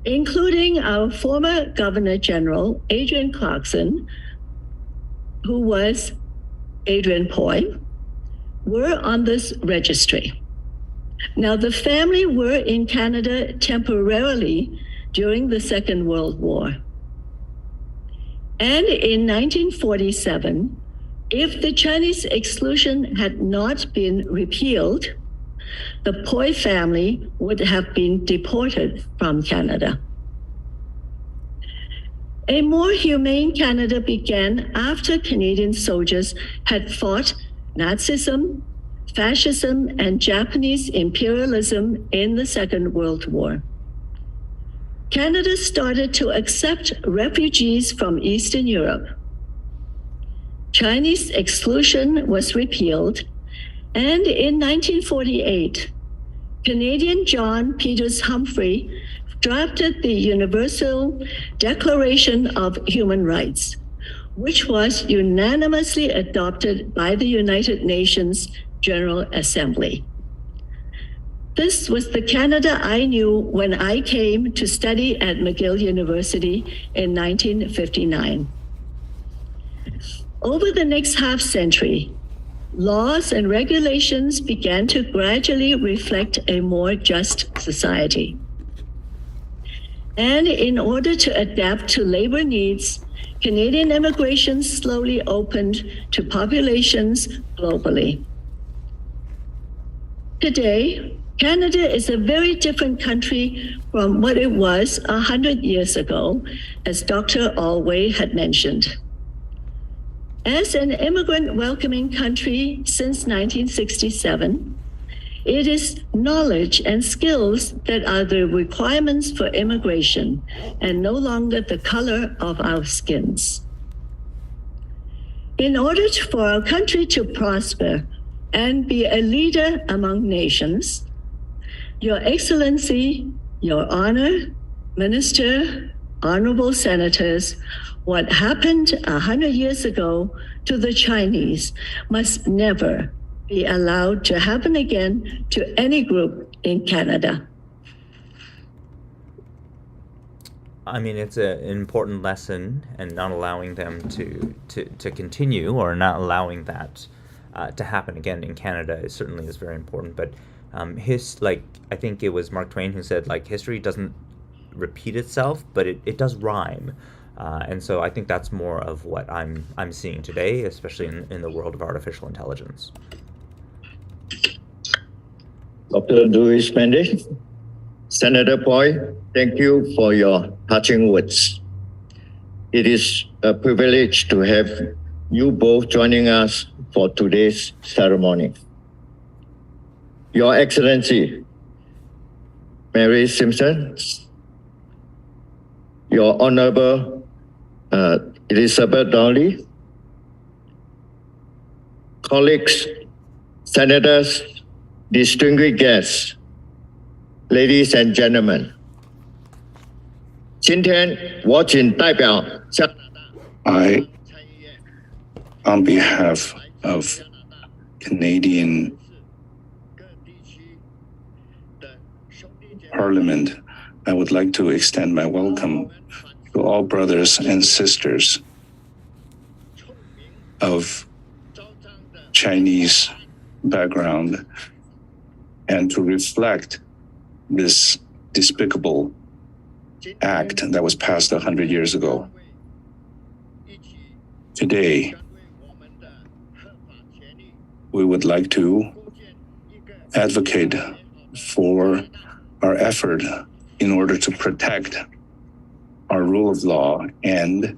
including our former Governor General, Adrian Clarkson, who was Adrian Poy, were on this registry. Now, the family were in Canada temporarily during the Second World War. And in 1947, if the Chinese exclusion had not been repealed, the Poy family would have been deported from Canada. A more humane Canada began after Canadian soldiers had fought Nazism, fascism, and Japanese imperialism in the Second World War. Canada started to accept refugees from Eastern Europe. Chinese exclusion was repealed, and in 1948, Canadian John Peters Humphrey drafted the Universal Declaration of Human Rights, which was unanimously adopted by the United Nations General Assembly. This was the Canada I knew when I came to study at McGill University in 1959. Over the next half century, laws and regulations began to gradually reflect a more just society. And in order to adapt to labor needs, Canadian immigration slowly opened to populations globally. Today, Canada is a very different country from what it was 100 years ago, as Dr. Alway had mentioned. As an immigrant welcoming country since 1967, it is knowledge and skills that are the requirements for immigration and no longer the color of our skins. In order for our country to prosper and be a leader among nations, Your Excellency, Your Honor, Minister, Honorable Senators, what happened 100 years ago to the Chinese must never be allowed to happen again to any group in Canada.
I mean, it's an important lesson, and not allowing them to continue, or not allowing that to happen again in Canada certainly is very important. But I think it was Mark Twain who said, like, history doesn't repeat itself, but it does rhyme. And so I think that's more of what I'm seeing today, especially in the world of artificial intelligence.
Dr. Louis Mendes, Senator Poy, thank you for your touching words. It is a privilege to have you both joining us for today's ceremony. Your Excellency, Mary Simpson, Your Honorable Elizabeth Donnelly, colleagues, senators, distinguished guests, ladies and gentlemen. 今天我谨代表
I, on behalf of Canadian Parliament, I would like to extend my welcome to all brothers and sisters of Chinese background and to reflect this despicable act that was passed 100 years ago. Today, we would like to advocate for our effort in order to protect our rule of law and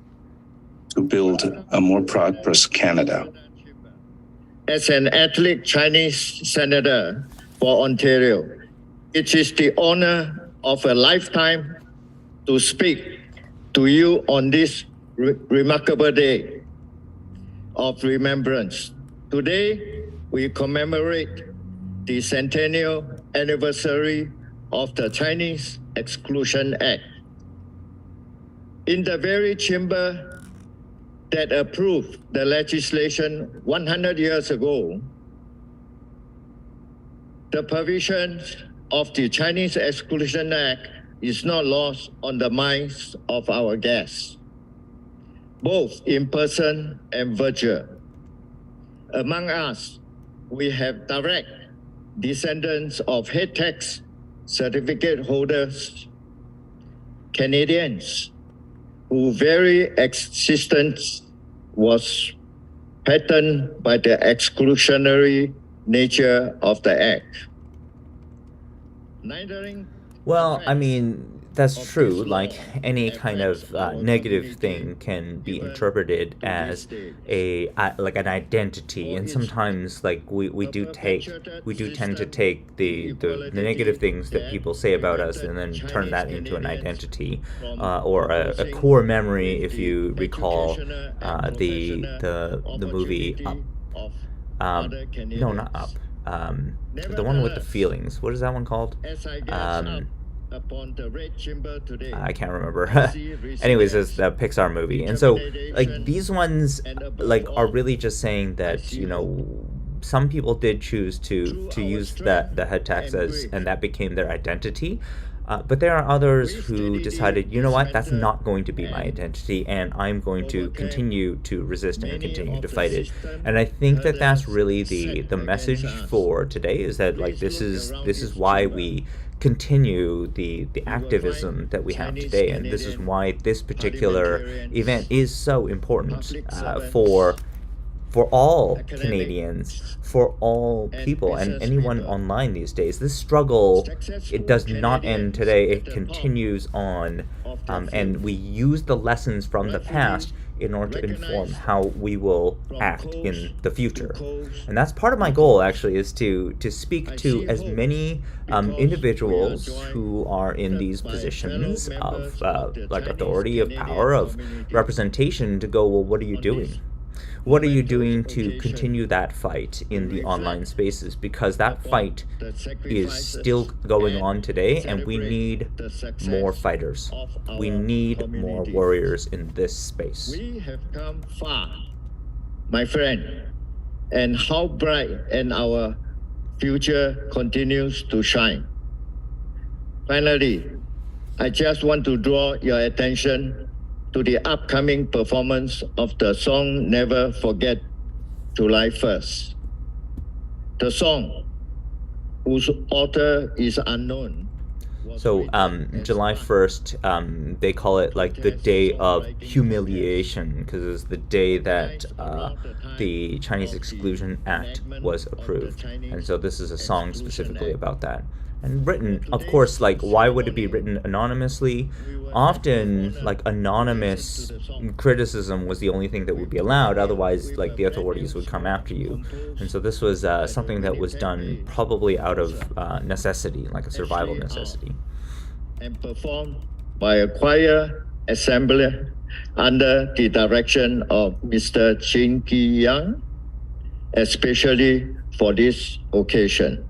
to build a more prosperous Canada.
As an ethnic Chinese senator for Ontario, it is the honor of a lifetime to speak to you on this remarkable day of remembrance. Today, we commemorate the centennial anniversary of the Chinese Exclusion Act. In the very chamber that approved the legislation 100 years ago, the provisions of the Chinese Exclusion Act is not lost on the minds of our guests, both in person and virtual. Among us, we have direct descendants of head tax certificate holders, Canadians, whose very existence was patterned by the exclusionary nature of the act.
Well, I mean, that's true. Like any kind of negative thing can be interpreted as like an identity, and sometimes like we do tend to take the negative things that people say about us and then turn that into an identity, or a core memory. If you recall the movie Up, no, not Up. The one with the feelings. What is that one called? I can't remember. Anyways, it's the Pixar movie, and so like these ones like are really just saying that, you know, some people did choose to use the head taxes and that became their identity. But there are others who decided, you know what, that's not going to be my identity, and I'm going to continue to resist and continue to fight it. And I think that that's really the message for today, is that like this is why we continue the activism that we have today, and this is why this particular event is so important for all Canadians, for all people, and anyone online these days. This struggle, it does not end today. It continues on, and we use the lessons from the past in order to inform how we will act in the future. And that's part of my goal, actually, is to speak to as many individuals who are in these positions of like authority, of power, of representation, to go, well, what are you doing? What are you doing to continue that fight in the online spaces? Because that fight is still going on today, and we need more fighters. We need more warriors in this space.
We have come far, my friend, and how bright and our future continues to shine. Finally, I just want to draw your attention to the upcoming performance of the song Never Forget July 1st. The song, whose author is unknown.
So July 1st, they call it like the day of humiliation, because it's the day that the Chinese Exclusion Act was approved. And so this is a song specifically about that. And written, of course, like, why would it be written anonymously? Often, like, anonymous criticism was the only thing that would be allowed. Otherwise, like, the authorities would come after you. And so this was something that was done probably out of necessity, like a survival necessity.
And performed by a choir assembly under the direction of Mr. Chin Ki-yang, especially for this occasion.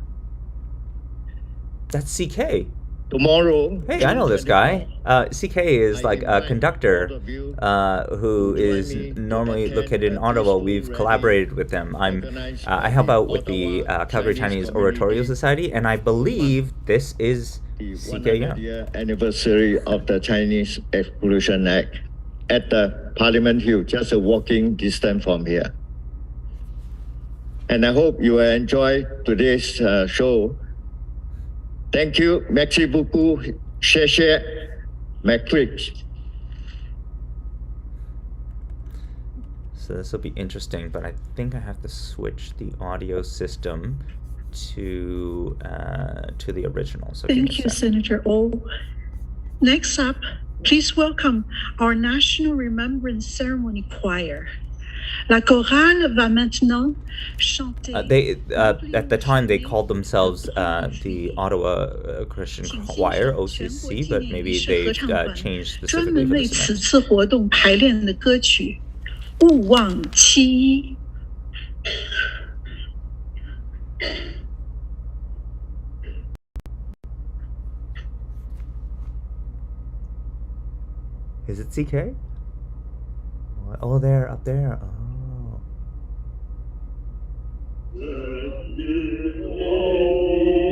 That's CK.
Tomorrow.
Hey, I know this guy. CK is like a conductor who is normally located in Ottawa. We've collaborated with them. I help out with the Calgary Chinese Oratorio Society, and I believe this is CK Young.
The anniversary of the Chinese Exclusion Act at the Parliament Hill, just a walking distance from here. And I hope you will enjoy today's show Thank you. Merci beaucoup. 谢谢. Matrix.
So this will be interesting, but I think I have to switch the audio system to the original. So
thank you, Senator O. Next up, please welcome our National Remembrance Ceremony Choir. La chorale va maintenant chanter.
They at the time they called themselves the Ottawa Christian Choir (OCC), but maybe they changed specifically for this event.
专门为此次活动排练的歌曲《勿忘七一》。
Is it CK? Oh, there, up there. Oh.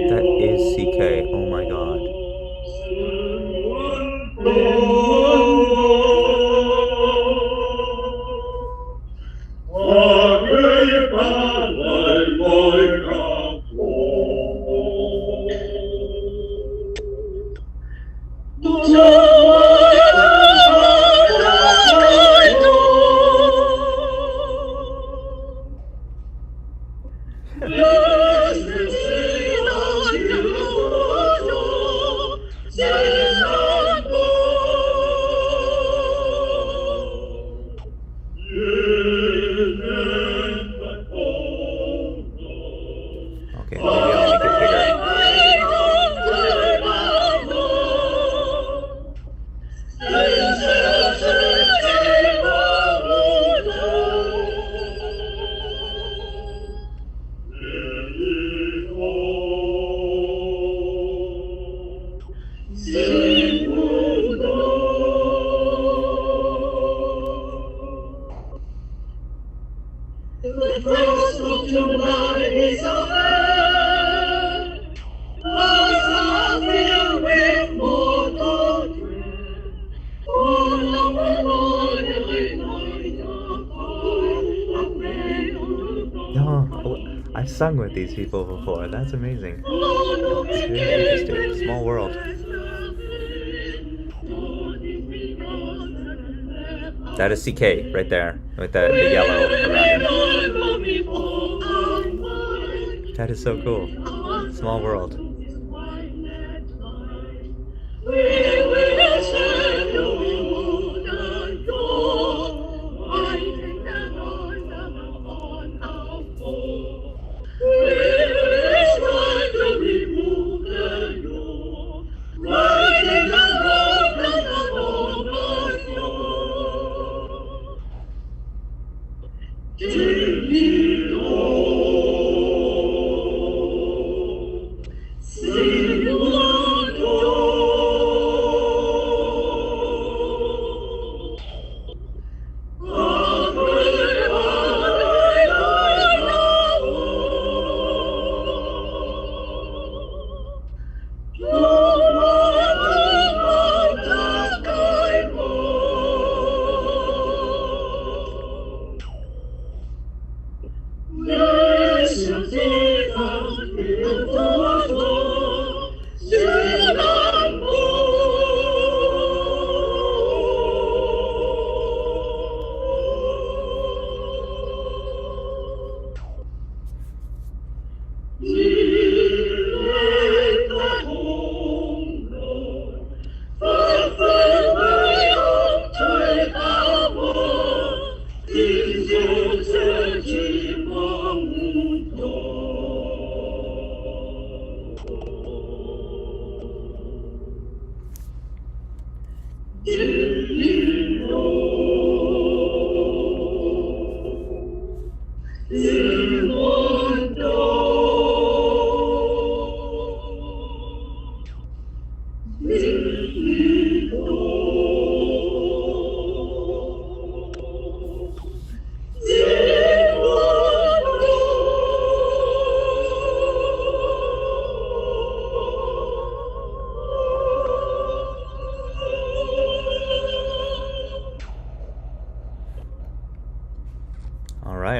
That is CK. Oh my god. I've sung with these people before. That's amazing. It's really interesting. Small world. That is CK right there with the yellow around him. That is so cool. Small world.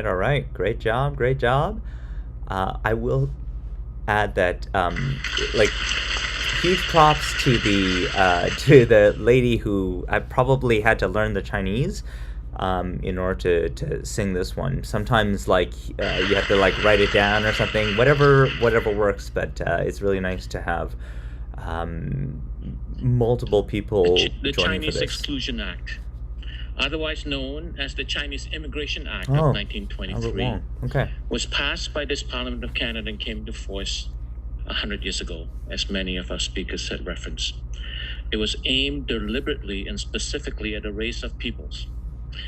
All right, great job. I will add that like huge props to the lady who I probably had to learn the Chinese in order to sing this one. Sometimes like you have to like write it down or something. Whatever works. But it's really nice to have multiple people
the
joining
Chinese
for this.
Exclusion Act, otherwise known as the Chinese Immigration Act of 1923, was passed by this Parliament of Canada and came into force 100 years ago, as many of our speakers had referenced. It was aimed deliberately and specifically at a race of peoples,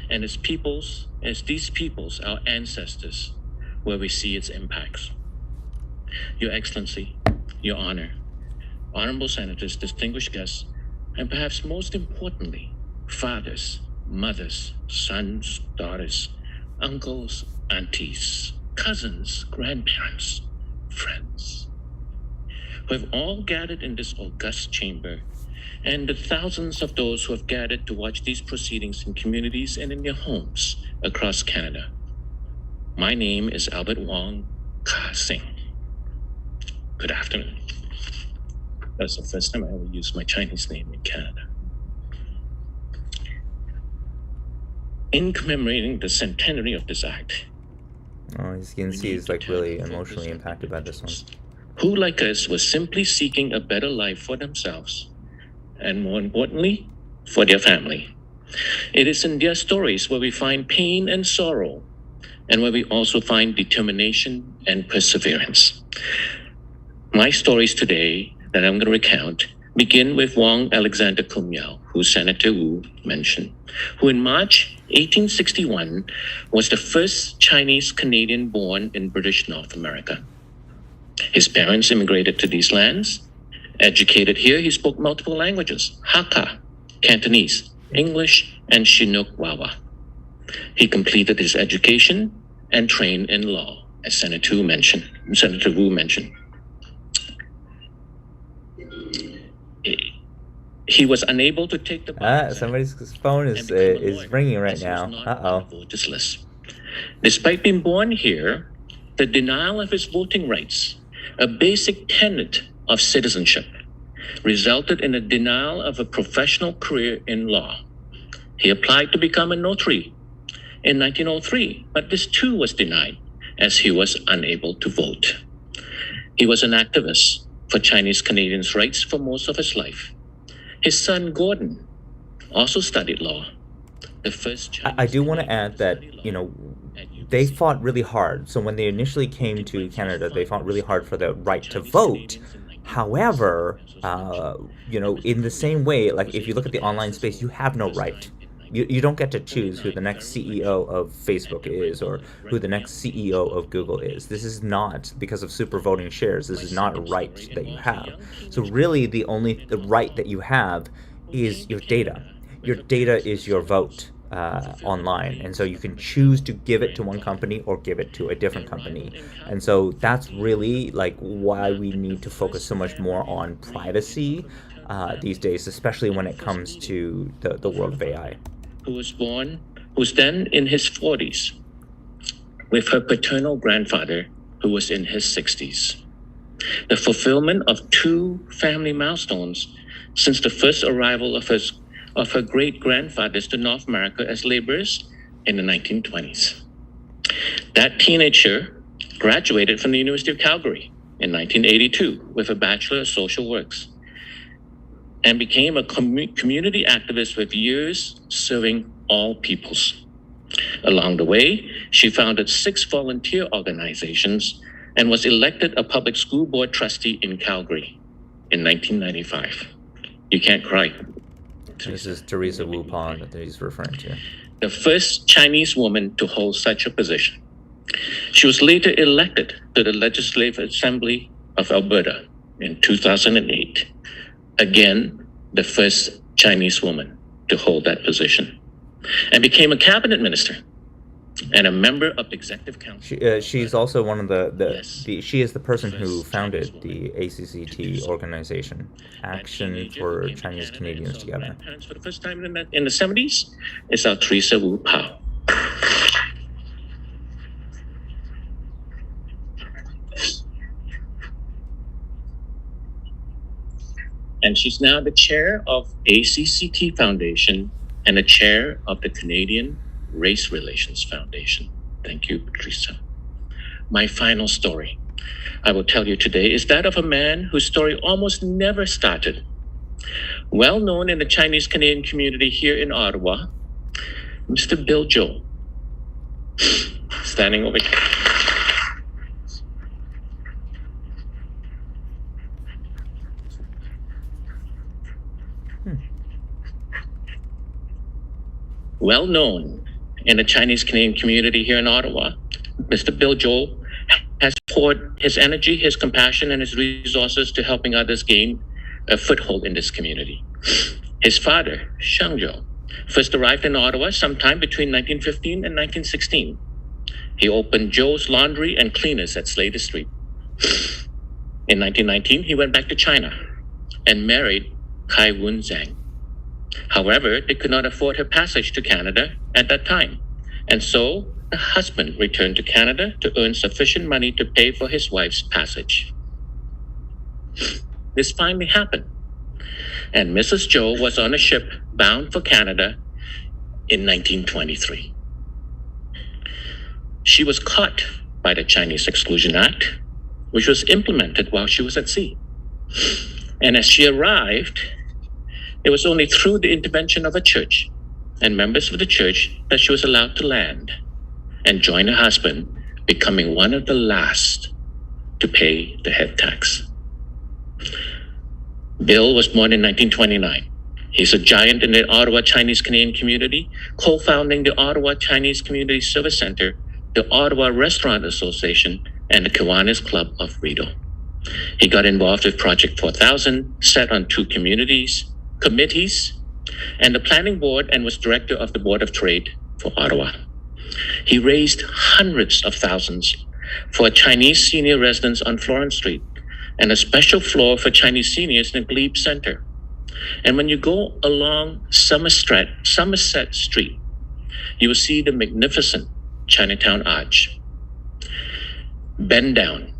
and as these peoples, our ancestors, where we see its impacts. Your Excellency, Your Honor, honorable senators, distinguished guests, and perhaps most importantly, fathers, mothers, sons, daughters, uncles, aunties, cousins, grandparents, friends, who have all gathered in this august chamber, and the thousands of those who have gathered to watch these proceedings in communities and in their homes across Canada. My name is Albert Wong Ka Sing. Good afternoon. That's the first time I ever used my Chinese name in Canada. In commemorating the centenary of this act,
as you can see, he's like really emotionally impacted by this one.
Who, like us, was simply seeking a better life for themselves, and more importantly, for their family. It is in their stories where we find pain and sorrow, and where we also find determination and perseverance. My stories today that I'm going to recount begin with Wong Alexander Kum Yao, who Senator Wu mentioned, who in March 1861 was the first Chinese Canadian born in British North America. His parents immigrated to these lands. Educated here, he spoke multiple languages: Hakka, Cantonese, English, and Chinook Wawa. He completed his education and trained in law, as Senator Wu mentioned. He was unable to take the
somebody's phone is ringing right now.
Voters list. Despite being born here, the denial of his voting rights, a basic tenet of citizenship, resulted in a denial of a professional career in law. He applied to become a notary in 1903, but this too was denied as he was unable to vote. He was an activist for Chinese Canadians' rights for most of his life. His son Gordon also studied law. The first
I do want to add that, they fought really hard. So when they initially came to Canada, they fought really hard for the right to vote. However, in the same way, like if you look at the online space, you have no right. You don't get to choose who the next CEO of Facebook is or who the next CEO of Google is. This is not, because of super voting shares, this is not a right that you have. So really the right that you have is your data. Your data is your vote online. And so you can choose to give it to one company or give it to a different company. And so that's really like why we need to focus so much more on privacy these days, especially when it comes to the world of AI.
Who was then in his 40s, with her paternal grandfather, who was in his 60s. The fulfillment of two family milestones since the first arrival of her great-grandfathers to North America as laborers in the 1920s. That teenager graduated from the University of Calgary in 1982 with a Bachelor of Social Works and became a community activist with years serving all peoples. Along the way, she founded 6 volunteer organizations and was elected a public school board trustee in Calgary in 1995. You can't cry.
This is Teresa Wu Pond that he's referring to.
The first Chinese woman to hold such a position. She was later elected to the Legislative Assembly of Alberta in 2008. Again, the first Chinese woman to hold that position, and became a cabinet minister and a member of the executive council.
She's also one of she is the person who founded the ACCT organization, Action for Chinese Canadians Together.
For the first time in the 70s, is our Teresa Wu Pao. And she's now the chair of ACCT Foundation and the chair of the Canadian Race Relations Foundation. Thank you, Teresa. My final story I will tell you today is that of a man whose story almost never started. Well known in the Chinese Canadian community here in Ottawa, Mr. Bill Zhou, standing over here. Well known in the Chinese Canadian community here in Ottawa, Mr. Bill Zhou has poured his energy, his compassion, and his resources to helping others gain a foothold in this community. His father, Shang Zhou, first arrived in Ottawa sometime between 1915 and 1916. He opened Zhou's Laundry and Cleaners at Slater Street. In 1919, he went back to China and married Kai Wen Zhang. However, they could not afford her passage to Canada at that time, and so the husband returned to Canada to earn sufficient money to pay for his wife's passage. This finally happened, and Mrs. Zhou was on a ship bound for Canada in 1923. She was caught by the Chinese Exclusion Act, which was implemented while she was at sea. And as she arrived, it was only through the intervention of a church and members of the church that she was allowed to land and join her husband, becoming one of the last to pay the head tax. Bill was born in 1929. He's a giant in the Ottawa Chinese Canadian community, co-founding the Ottawa Chinese Community Service Center, the Ottawa Restaurant Association, and the Kiwanis Club of Rideau. He got involved with Project 4000, sat on 2 committees, and the planning board, and was director of the Board of Trade for Ottawa. He raised hundreds of thousands for Chinese senior residents on Florence Street and a special floor for Chinese seniors in the Glebe Center. And when you go along Somerset Street, you will see the magnificent Chinatown Arch. Bend down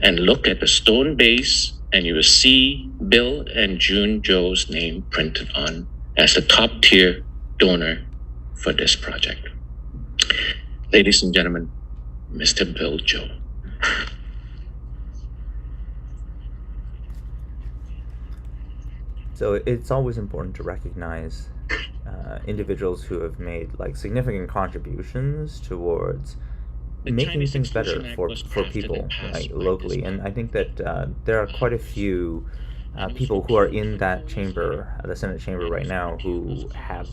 and look at the stone base, and you will see Bill and June Zhou's name printed on as the top tier donor for this project. Ladies and gentlemen, Mr. Bill Zhou.
So it's always important to recognize individuals who have made significant contributions towards making things better for people locally. And I think that there are quite a few people who are in that chamber, the Senate chamber right now, who have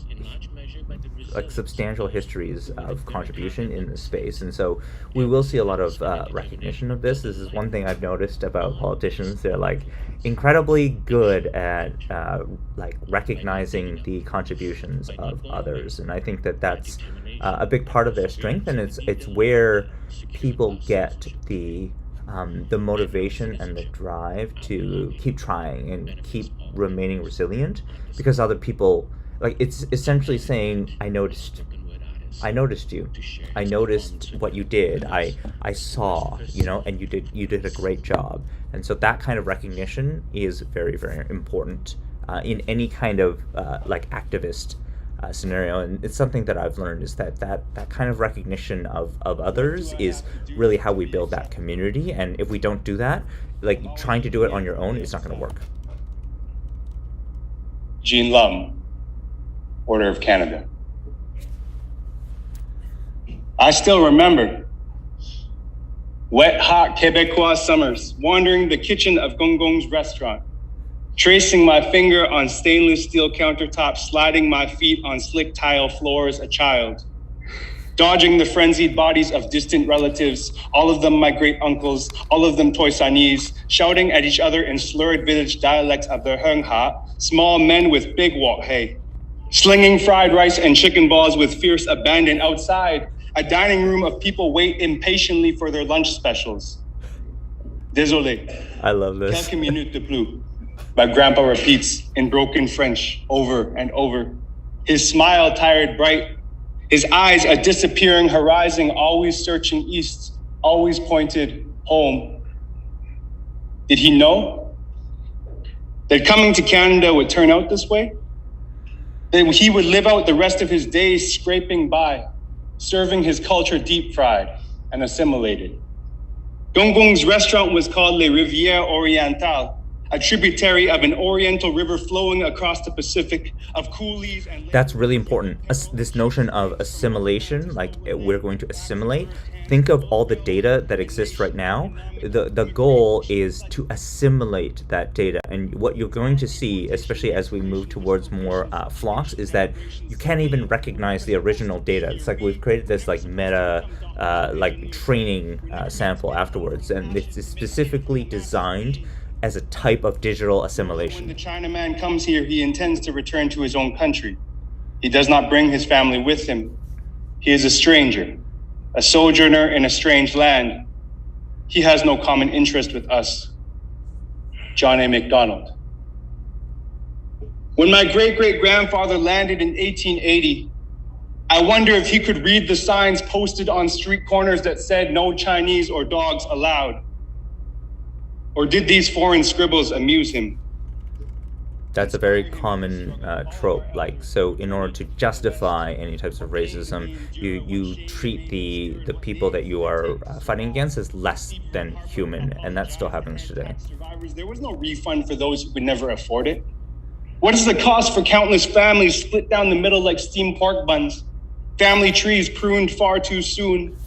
substantial histories of contribution in this space. And so we will see a lot of recognition of this. This is one thing I've noticed about politicians. They're incredibly good at recognizing the contributions of others. And I think that that's a big part of their strength, and it's where people get the motivation and the drive to keep trying and keep remaining resilient, because other people, it's essentially saying, I noticed you, I noticed what you did, I saw, and you did a great job. And so that kind of recognition is very, very important in any kind of activist scenario. And it's something that I've learned, is that kind of recognition of others is really how we build that community. And if we don't do that, trying to do it on your own, it's not going to work.
Jean Lum, Order of Canada. I still remember wet, hot Quebecois summers, wandering the kitchen of Gong Gong's restaurant, tracing my finger on stainless steel countertops, sliding my feet on slick tile floors, a child, dodging the frenzied bodies of distant relatives, all of them my great uncles, all of them Toisanese, shouting at each other in slurred village dialects of the Heung Ha, small men with big wok hey, slinging fried rice and chicken balls with fierce abandon outside. A dining room of people wait impatiently for their lunch specials. Désolé.
I love this.
Quelques minutes de plus. My grandpa repeats in broken French over and over. His smile tired bright. His eyes a disappearing horizon, always searching east, always pointed home. Did he know? That coming to Canada would turn out this way? That he would live out the rest of his days scraping by, serving his culture deep fried and assimilated. Gongong's restaurant was called Les Rivières Orientales, a tributary of an oriental river flowing across the Pacific of coolies and...
That's really important. This notion of assimilation, like we're going to assimilate. Think of all the data that exists right now. The goal is to assimilate that data. And what you're going to see, especially as we move towards more flocks, is that you can't even recognize the original data. It's like we've created this like meta like training sample afterwards, and it's specifically designed as a type of digital assimilation.
When the Chinaman comes here, he intends to return to his own country. He does not bring his family with him. He is a stranger, a sojourner in a strange land. He has no common interest with us. John A. MacDonald. When my great-great-grandfather landed in 1880, I wonder if he could read the signs posted on street corners that said no Chinese or dogs allowed. Or did these foreign scribbles amuse him?
That's a very common trope. Like, so in order to justify any types of racism, you treat the people that you are fighting against as less than human, and that still happens today.
There was no refund for those who could never afford it. What is the cost for countless families split down the middle like steamed pork buns? Family trees pruned far too soon.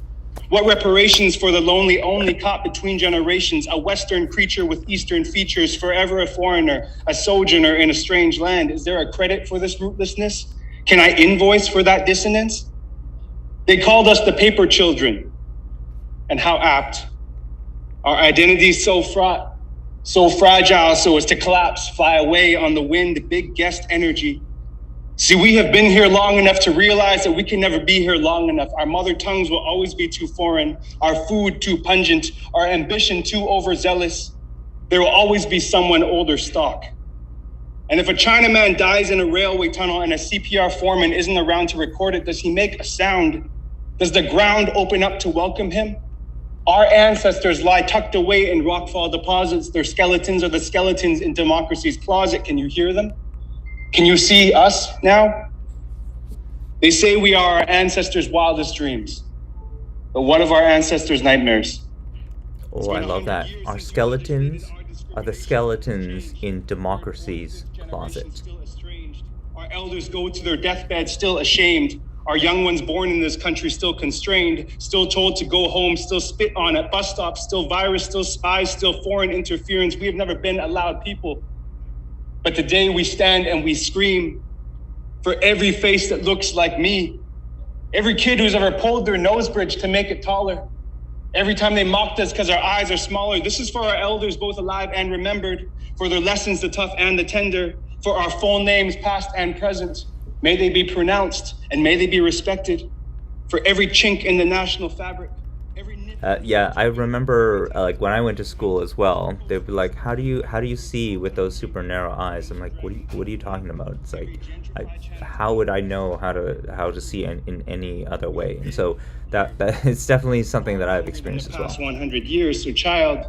What reparations for the lonely only caught between generations, a Western creature with Eastern features, forever a foreigner, a sojourner in a strange land? Is there a credit for this rootlessness? Can I invoice for that dissonance? They called us the paper children. And how apt. Our identities so fraught, so fragile, so as to collapse, fly away on the wind, big guest energy. See, we have been here long enough to realize that we can never be here long enough. Our mother tongues will always be too foreign, our food too pungent, our ambition too overzealous. There will always be someone older stock. And if a Chinaman dies in a railway tunnel and a CPR foreman isn't around to record it, does he make a sound? Does the ground open up to welcome him? Our ancestors lie tucked away in rockfall deposits. Their skeletons are the skeletons in democracy's closet. Can you hear them? Can you see us now? They say we are our ancestors' wildest dreams, but what of our ancestors' nightmares?
Oh, I love that. Our skeletons are the skeletons in democracy's closet.
Our elders go to their deathbed still ashamed. Our young ones born in this country still constrained, still told to go home, still spit on at bus stops, still virus, still spies, still foreign interference. We have never been allowed people. But today we stand and we scream for every face that looks like me, every kid who's ever pulled their nose bridge to make it taller, every time they mocked us because our eyes are smaller. This is for our elders, both alive and remembered, for their lessons, the tough and the tender, for our full names, past and present. May they be pronounced and may they be respected, for every chink in the national fabric.
Yeah, I remember like when I went to school as well, they'd be like, "How do you see with those super narrow eyes?" I'm like, "What are you talking about?" It's like, how would I know how to see in any other way? And so that it's definitely something that I've experienced as well.
100 years, so child,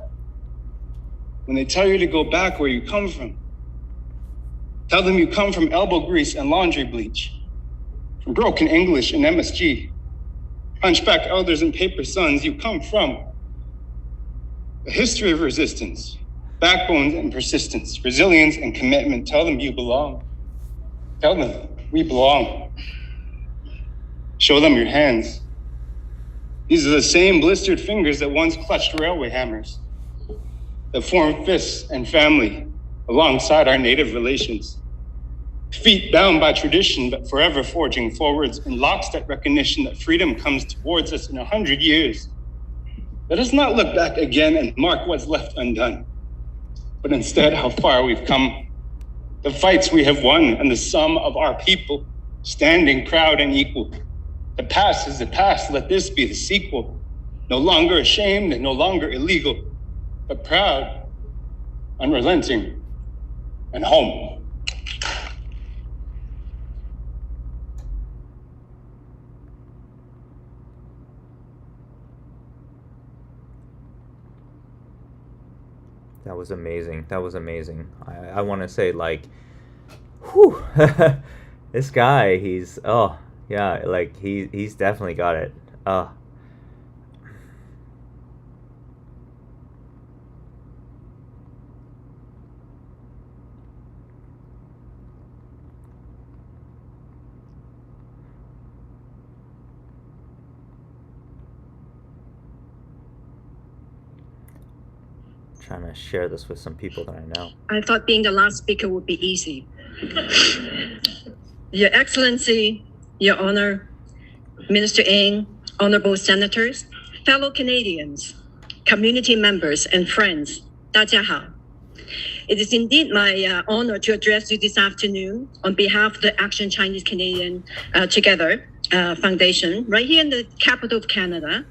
when they tell you to go back where you come from, tell them you come from elbow grease and laundry bleach, from broken English and MSG. Hunchback elders and paper sons, you come from a history of resistance, backbones and persistence, resilience and commitment. Tell them you belong. Tell them we belong. Show them your hands. These are the same blistered fingers that once clutched railway hammers, that form fists and family alongside our native relations. Feet bound by tradition, but forever forging forwards in lockstep recognition that freedom comes towards us in 100 years. Let us not look back again and mark what's left undone, but instead how far we've come, the fights we have won, and the sum of our people standing proud and equal. The past is the past, let this be the sequel. No longer ashamed and no longer illegal, but proud, unrelenting, and home.
That was amazing. That was amazing. I want to say, like, whew, this guy, he's, oh, yeah, like, he's definitely got it. Trying to share this with some people that I know.
I thought being the last speaker would be easy. Your Excellency, Your Honor, Minister Ng, Honorable Senators, fellow Canadians, community members, and friends, 大家好. It is indeed my honor to address you this afternoon on behalf of the Action Chinese Canadian Together Foundation, right here in the capital of Canada,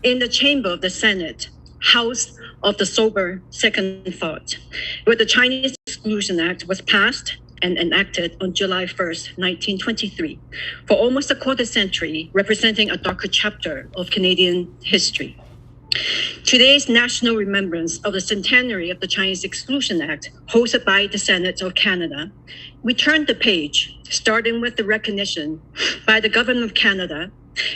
in the chamber of the Senate, House of the Sober Second Thought, where the Chinese Exclusion Act was passed and enacted on July 1st, 1923, for almost a quarter century, representing a darker chapter of Canadian history. Today's national remembrance of the centenary of the Chinese Exclusion Act, hosted by the Senate of Canada, we turned the page, starting with the recognition by the Government of Canada,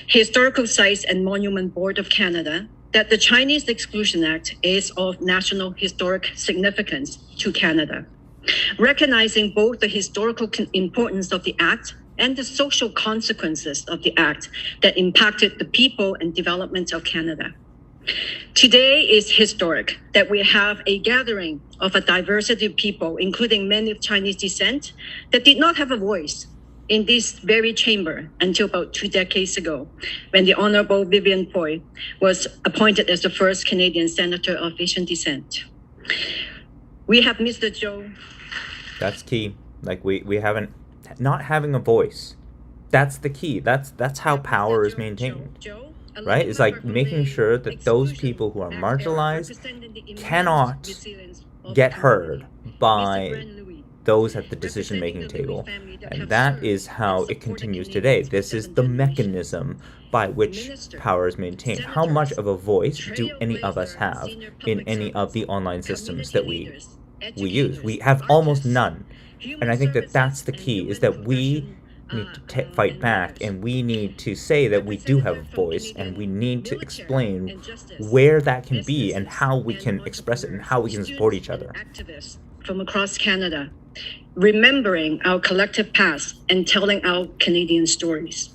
Historical Sites and Monument Board of Canada, that the Chinese Exclusion Act is of national historic significance to Canada, recognizing both the historical importance of the act and the social consequences of the act that impacted the people and development of Canada. Today is historic that we have a gathering of a diversity of people, including many of Chinese descent, that did not have a voice in this very chamber until about 2 decades ago, when the Honorable Vivian Poy was appointed as the first Canadian senator of Asian descent. We have Mr. Zhou.
That's key. Like, we haven't, not having a voice. That's the key. That's how power is maintained. Right? It's like making sure that those people who are marginalized cannot get heard by those at the decision-making table. And that is how it continues today. This is the mechanism by which power is maintained. How much of a voice do any of us have in any of the online systems that we use? We have almost none. And I think that that's the key, is that we need to fight back, and we need to say that we do have a voice, and we need to explain where that can be and how we can express it and how we can support each other.
From across Canada, remembering our collective past and telling our Canadian stories.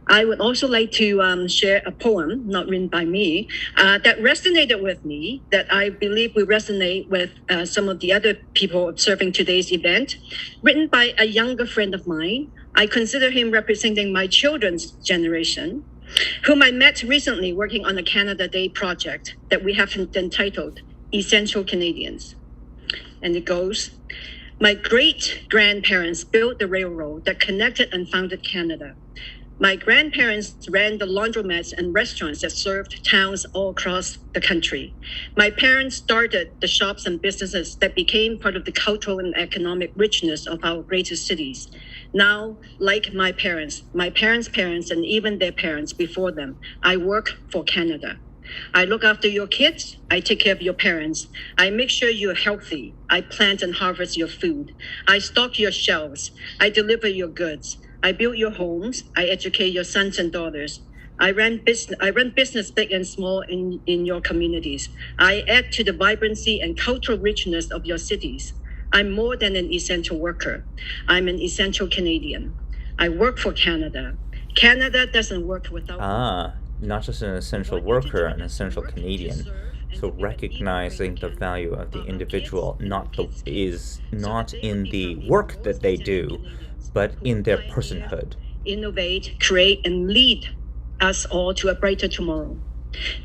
I would also like to share a poem, not written by me, that resonated with me, that I believe will resonate with some of the other people observing today's event, written by a younger friend of mine. I consider him representing my children's generation, whom I met recently working on a Canada Day project that we have entitled Essential Canadians. And it goes, my great-grandparents built the railroad that connected and founded Canada. My grandparents ran the laundromats and restaurants that served towns all across the country. My parents started the shops and businesses that became part of the cultural and economic richness of our greatest cities. Now, like my parents' parents, and even their parents before them, I work for Canada. I look after your kids. I take care of your parents. I make sure you're healthy. I plant and harvest your food. I stock your shelves. I deliver your goods. I build your homes. I educate your sons and daughters. I run business big and small in your communities. I add to the vibrancy and cultural richness of your cities. I'm more than an essential worker. I'm an essential Canadian. I work for Canada. Canada doesn't work without...
Not just an essential worker, an essential Canadian. So recognizing the value of the individual is not in the work that they do, but in their personhood.
Innovate, create, and lead us all to a brighter tomorrow.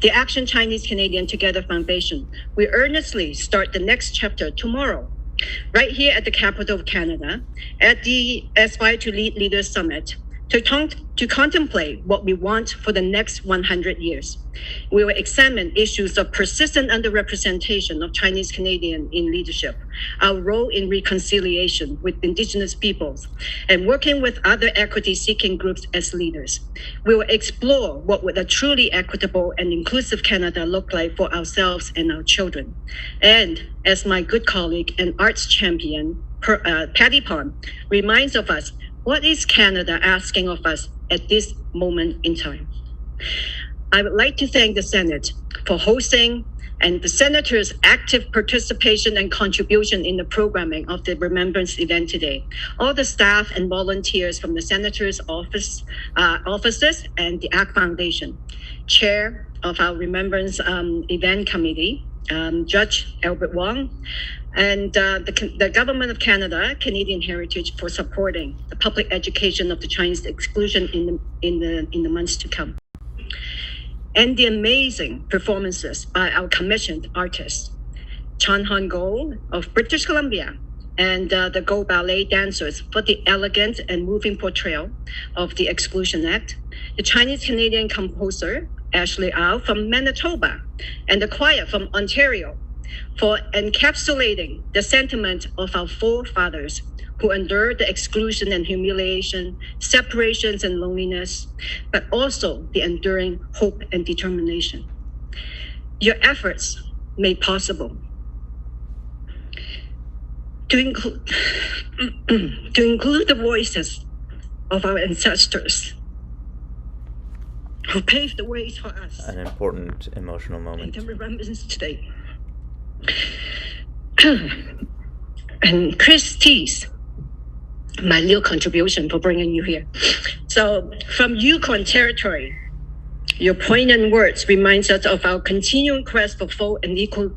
The Action Chinese Canadian Together Foundation, we earnestly start the next chapter tomorrow, right here at the capital of Canada, at the Aspire to Lead Leaders Summit, to to contemplate what we want for the next 100 years. We will examine issues of persistent underrepresentation of Chinese Canadian in leadership, our role in reconciliation with Indigenous peoples, and working with other equity-seeking groups as leaders. We will explore what would a truly equitable and inclusive Canada look like for ourselves and our children. And as my good colleague and arts champion, Patty Pond, reminds of us, what is Canada asking of us at this moment in time? I would like to thank the Senate for hosting and the Senators' active participation and contribution in the programming of the Remembrance event today. All the staff and volunteers from the Senators' offices and the ACT Foundation. Chair of our Remembrance event committee, Judge Albert Wong, and the Government of Canada, Canadian Heritage, for supporting the public education of the Chinese exclusion in the months to come. And the amazing performances by our commissioned artists, Chan Han Go of British Columbia, and the Go Ballet dancers for the elegant and moving portrayal of the Exclusion Act, the Chinese Canadian composer Ashley Au from Manitoba, and the choir from Ontario, for encapsulating the sentiment of our forefathers who endured the exclusion and humiliation, separations and loneliness, but also the enduring hope and determination. Your efforts made possible to include the voices of our ancestors who paved the way for us.
An important emotional moment.
And the remembrance today. And Chris Tees, my little contribution for bringing you here. So from Yukon Territory, your poignant words reminds us of our continuing quest for full and equal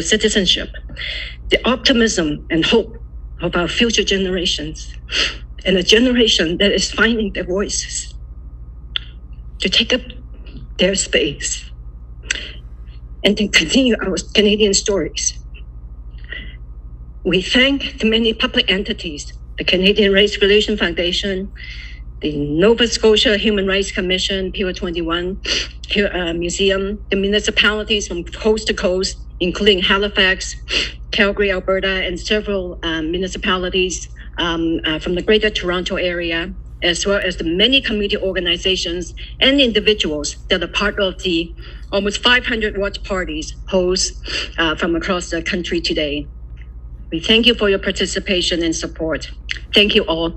citizenship, the optimism and hope of our future generations, and a generation that is finding their voices to take up their space and to continue our Canadian stories. We thank the many public entities, the Canadian Race Relations Foundation, the Nova Scotia Human Rights Commission, Pier 21 Museum, the municipalities from coast to coast, including Halifax, Calgary, Alberta, and several municipalities from the Greater Toronto Area, as well as the many community organizations and individuals that are part of the almost 500 watch parties hosted from across the country today. We thank you for your participation and support. Thank you all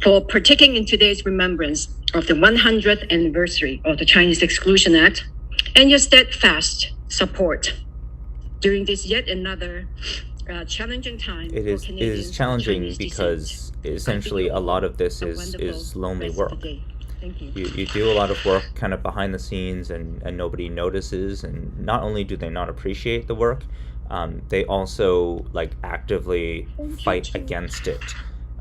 for partaking in today's remembrance of the 100th anniversary of the Chinese Exclusion Act and your steadfast support during this yet another challenging time.
It is challenging because essentially a lot of this is lonely work. You do a lot of work kind of behind the scenes and nobody notices, and not only do they not appreciate the work, they also like actively fight against it.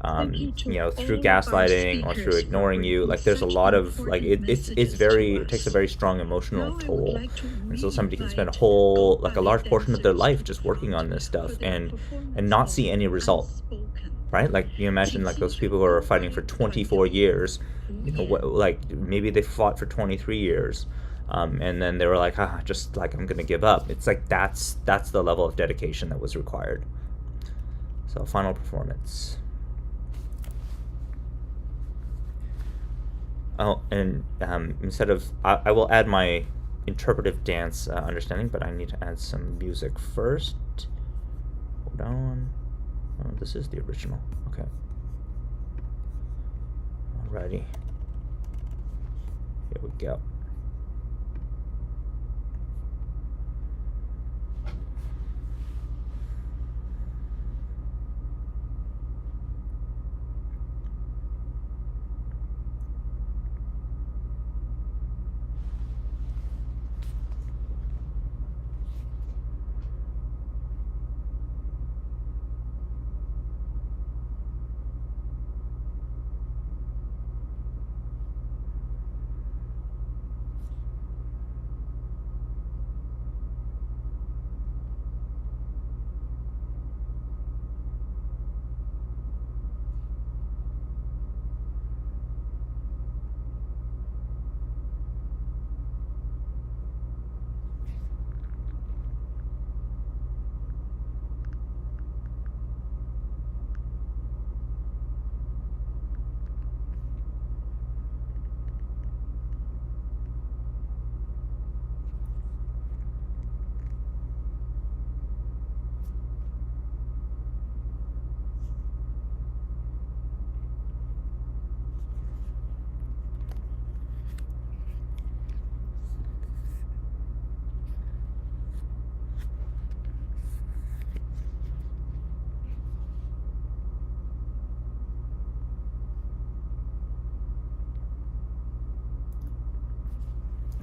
Through gaslighting or through ignoring you. Like there's a lot of like it takes a very strong emotional toll, and so somebody can spend a large portion of their life just working on this stuff and not see any result, right? Like you imagine like those people who are fighting for 24 years, maybe they fought for 23 years. And then they were like, just like I'm gonna give up. It's like that's the level of dedication that was required. So final performance. Oh, and instead of I will add my interpretive dance understanding, but I need to add some music first. Hold on. Oh, this is the original. Okay. Alrighty. Here we go.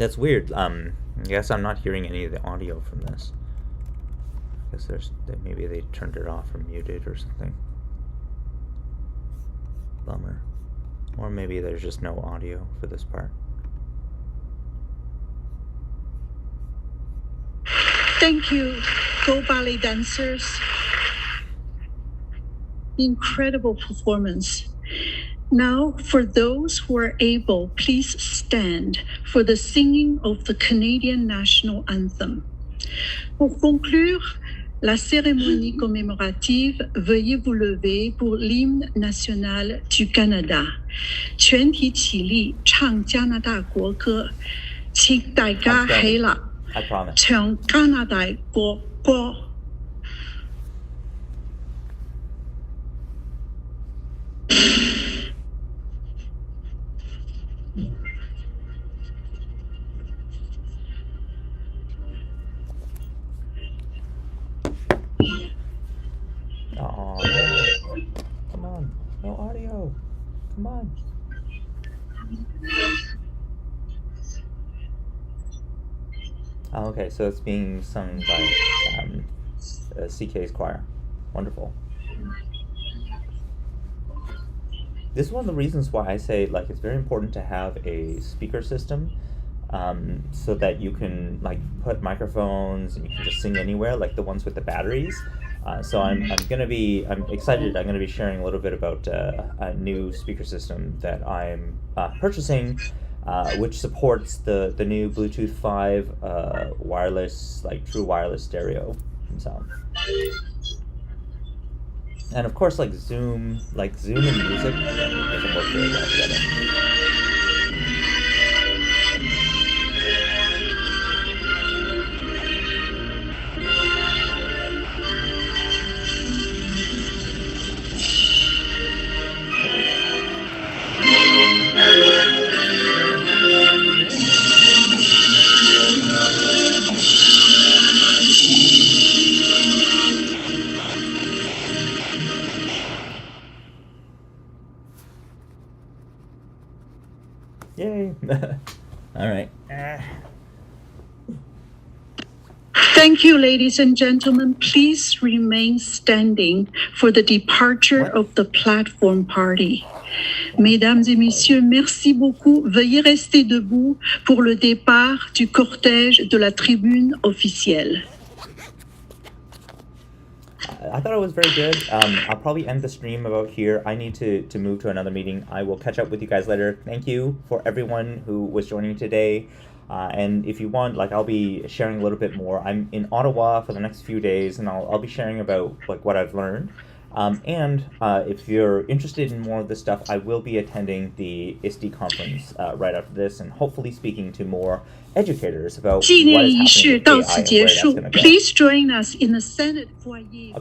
That's weird. I guess I'm not hearing any of the audio from this. I guess maybe they turned it off or muted or something. Bummer. Or maybe there's just no audio for this part.
Thank you, Go Ballet dancers. Incredible performance. Now, for those who are able, please stand for the singing of the Canadian National Anthem. Pour conclure la cérémonie commémorative, veuillez vous lever pour l'hymne national du Canada. 全体起立，唱加拿大国歌。請大家起立，唱加拿大國歌。
Oh, no. Come on. No audio. Come on. Oh, okay, so it's being sung by CK's choir. Wonderful. This is one of the reasons why I say, like, it's very important to have a speaker system, so that you can, like, put microphones and you can just sing anywhere, like the ones with the batteries. So I'm excited. I'm gonna be sharing a little bit about a new speaker system that I'm purchasing, which supports the new Bluetooth 5 wireless, like true wireless stereo sound. And of course, like Zoom and music doesn't work very well together. Yay! All right.
Thank you, ladies and gentlemen. Please remain standing for the departure of the platform party. Mesdames et messieurs, merci beaucoup. Veuillez rester debout pour le départ du cortège de la tribune officielle.
I thought it was very good. I'll probably end the stream about here. I need to move to another meeting. I will catch up with you guys later. Thank you for everyone who was joining today. And if you want, like, I'll be sharing a little bit more. I'm in Ottawa for the next few days, and I'll be sharing about, like, what I've learned. And if you're interested in more of this stuff, I will be attending the ISTE conference right after this, and hopefully speaking to more educators about what is happening with AI and where that's going to go.
Please join us in the Senate foyer.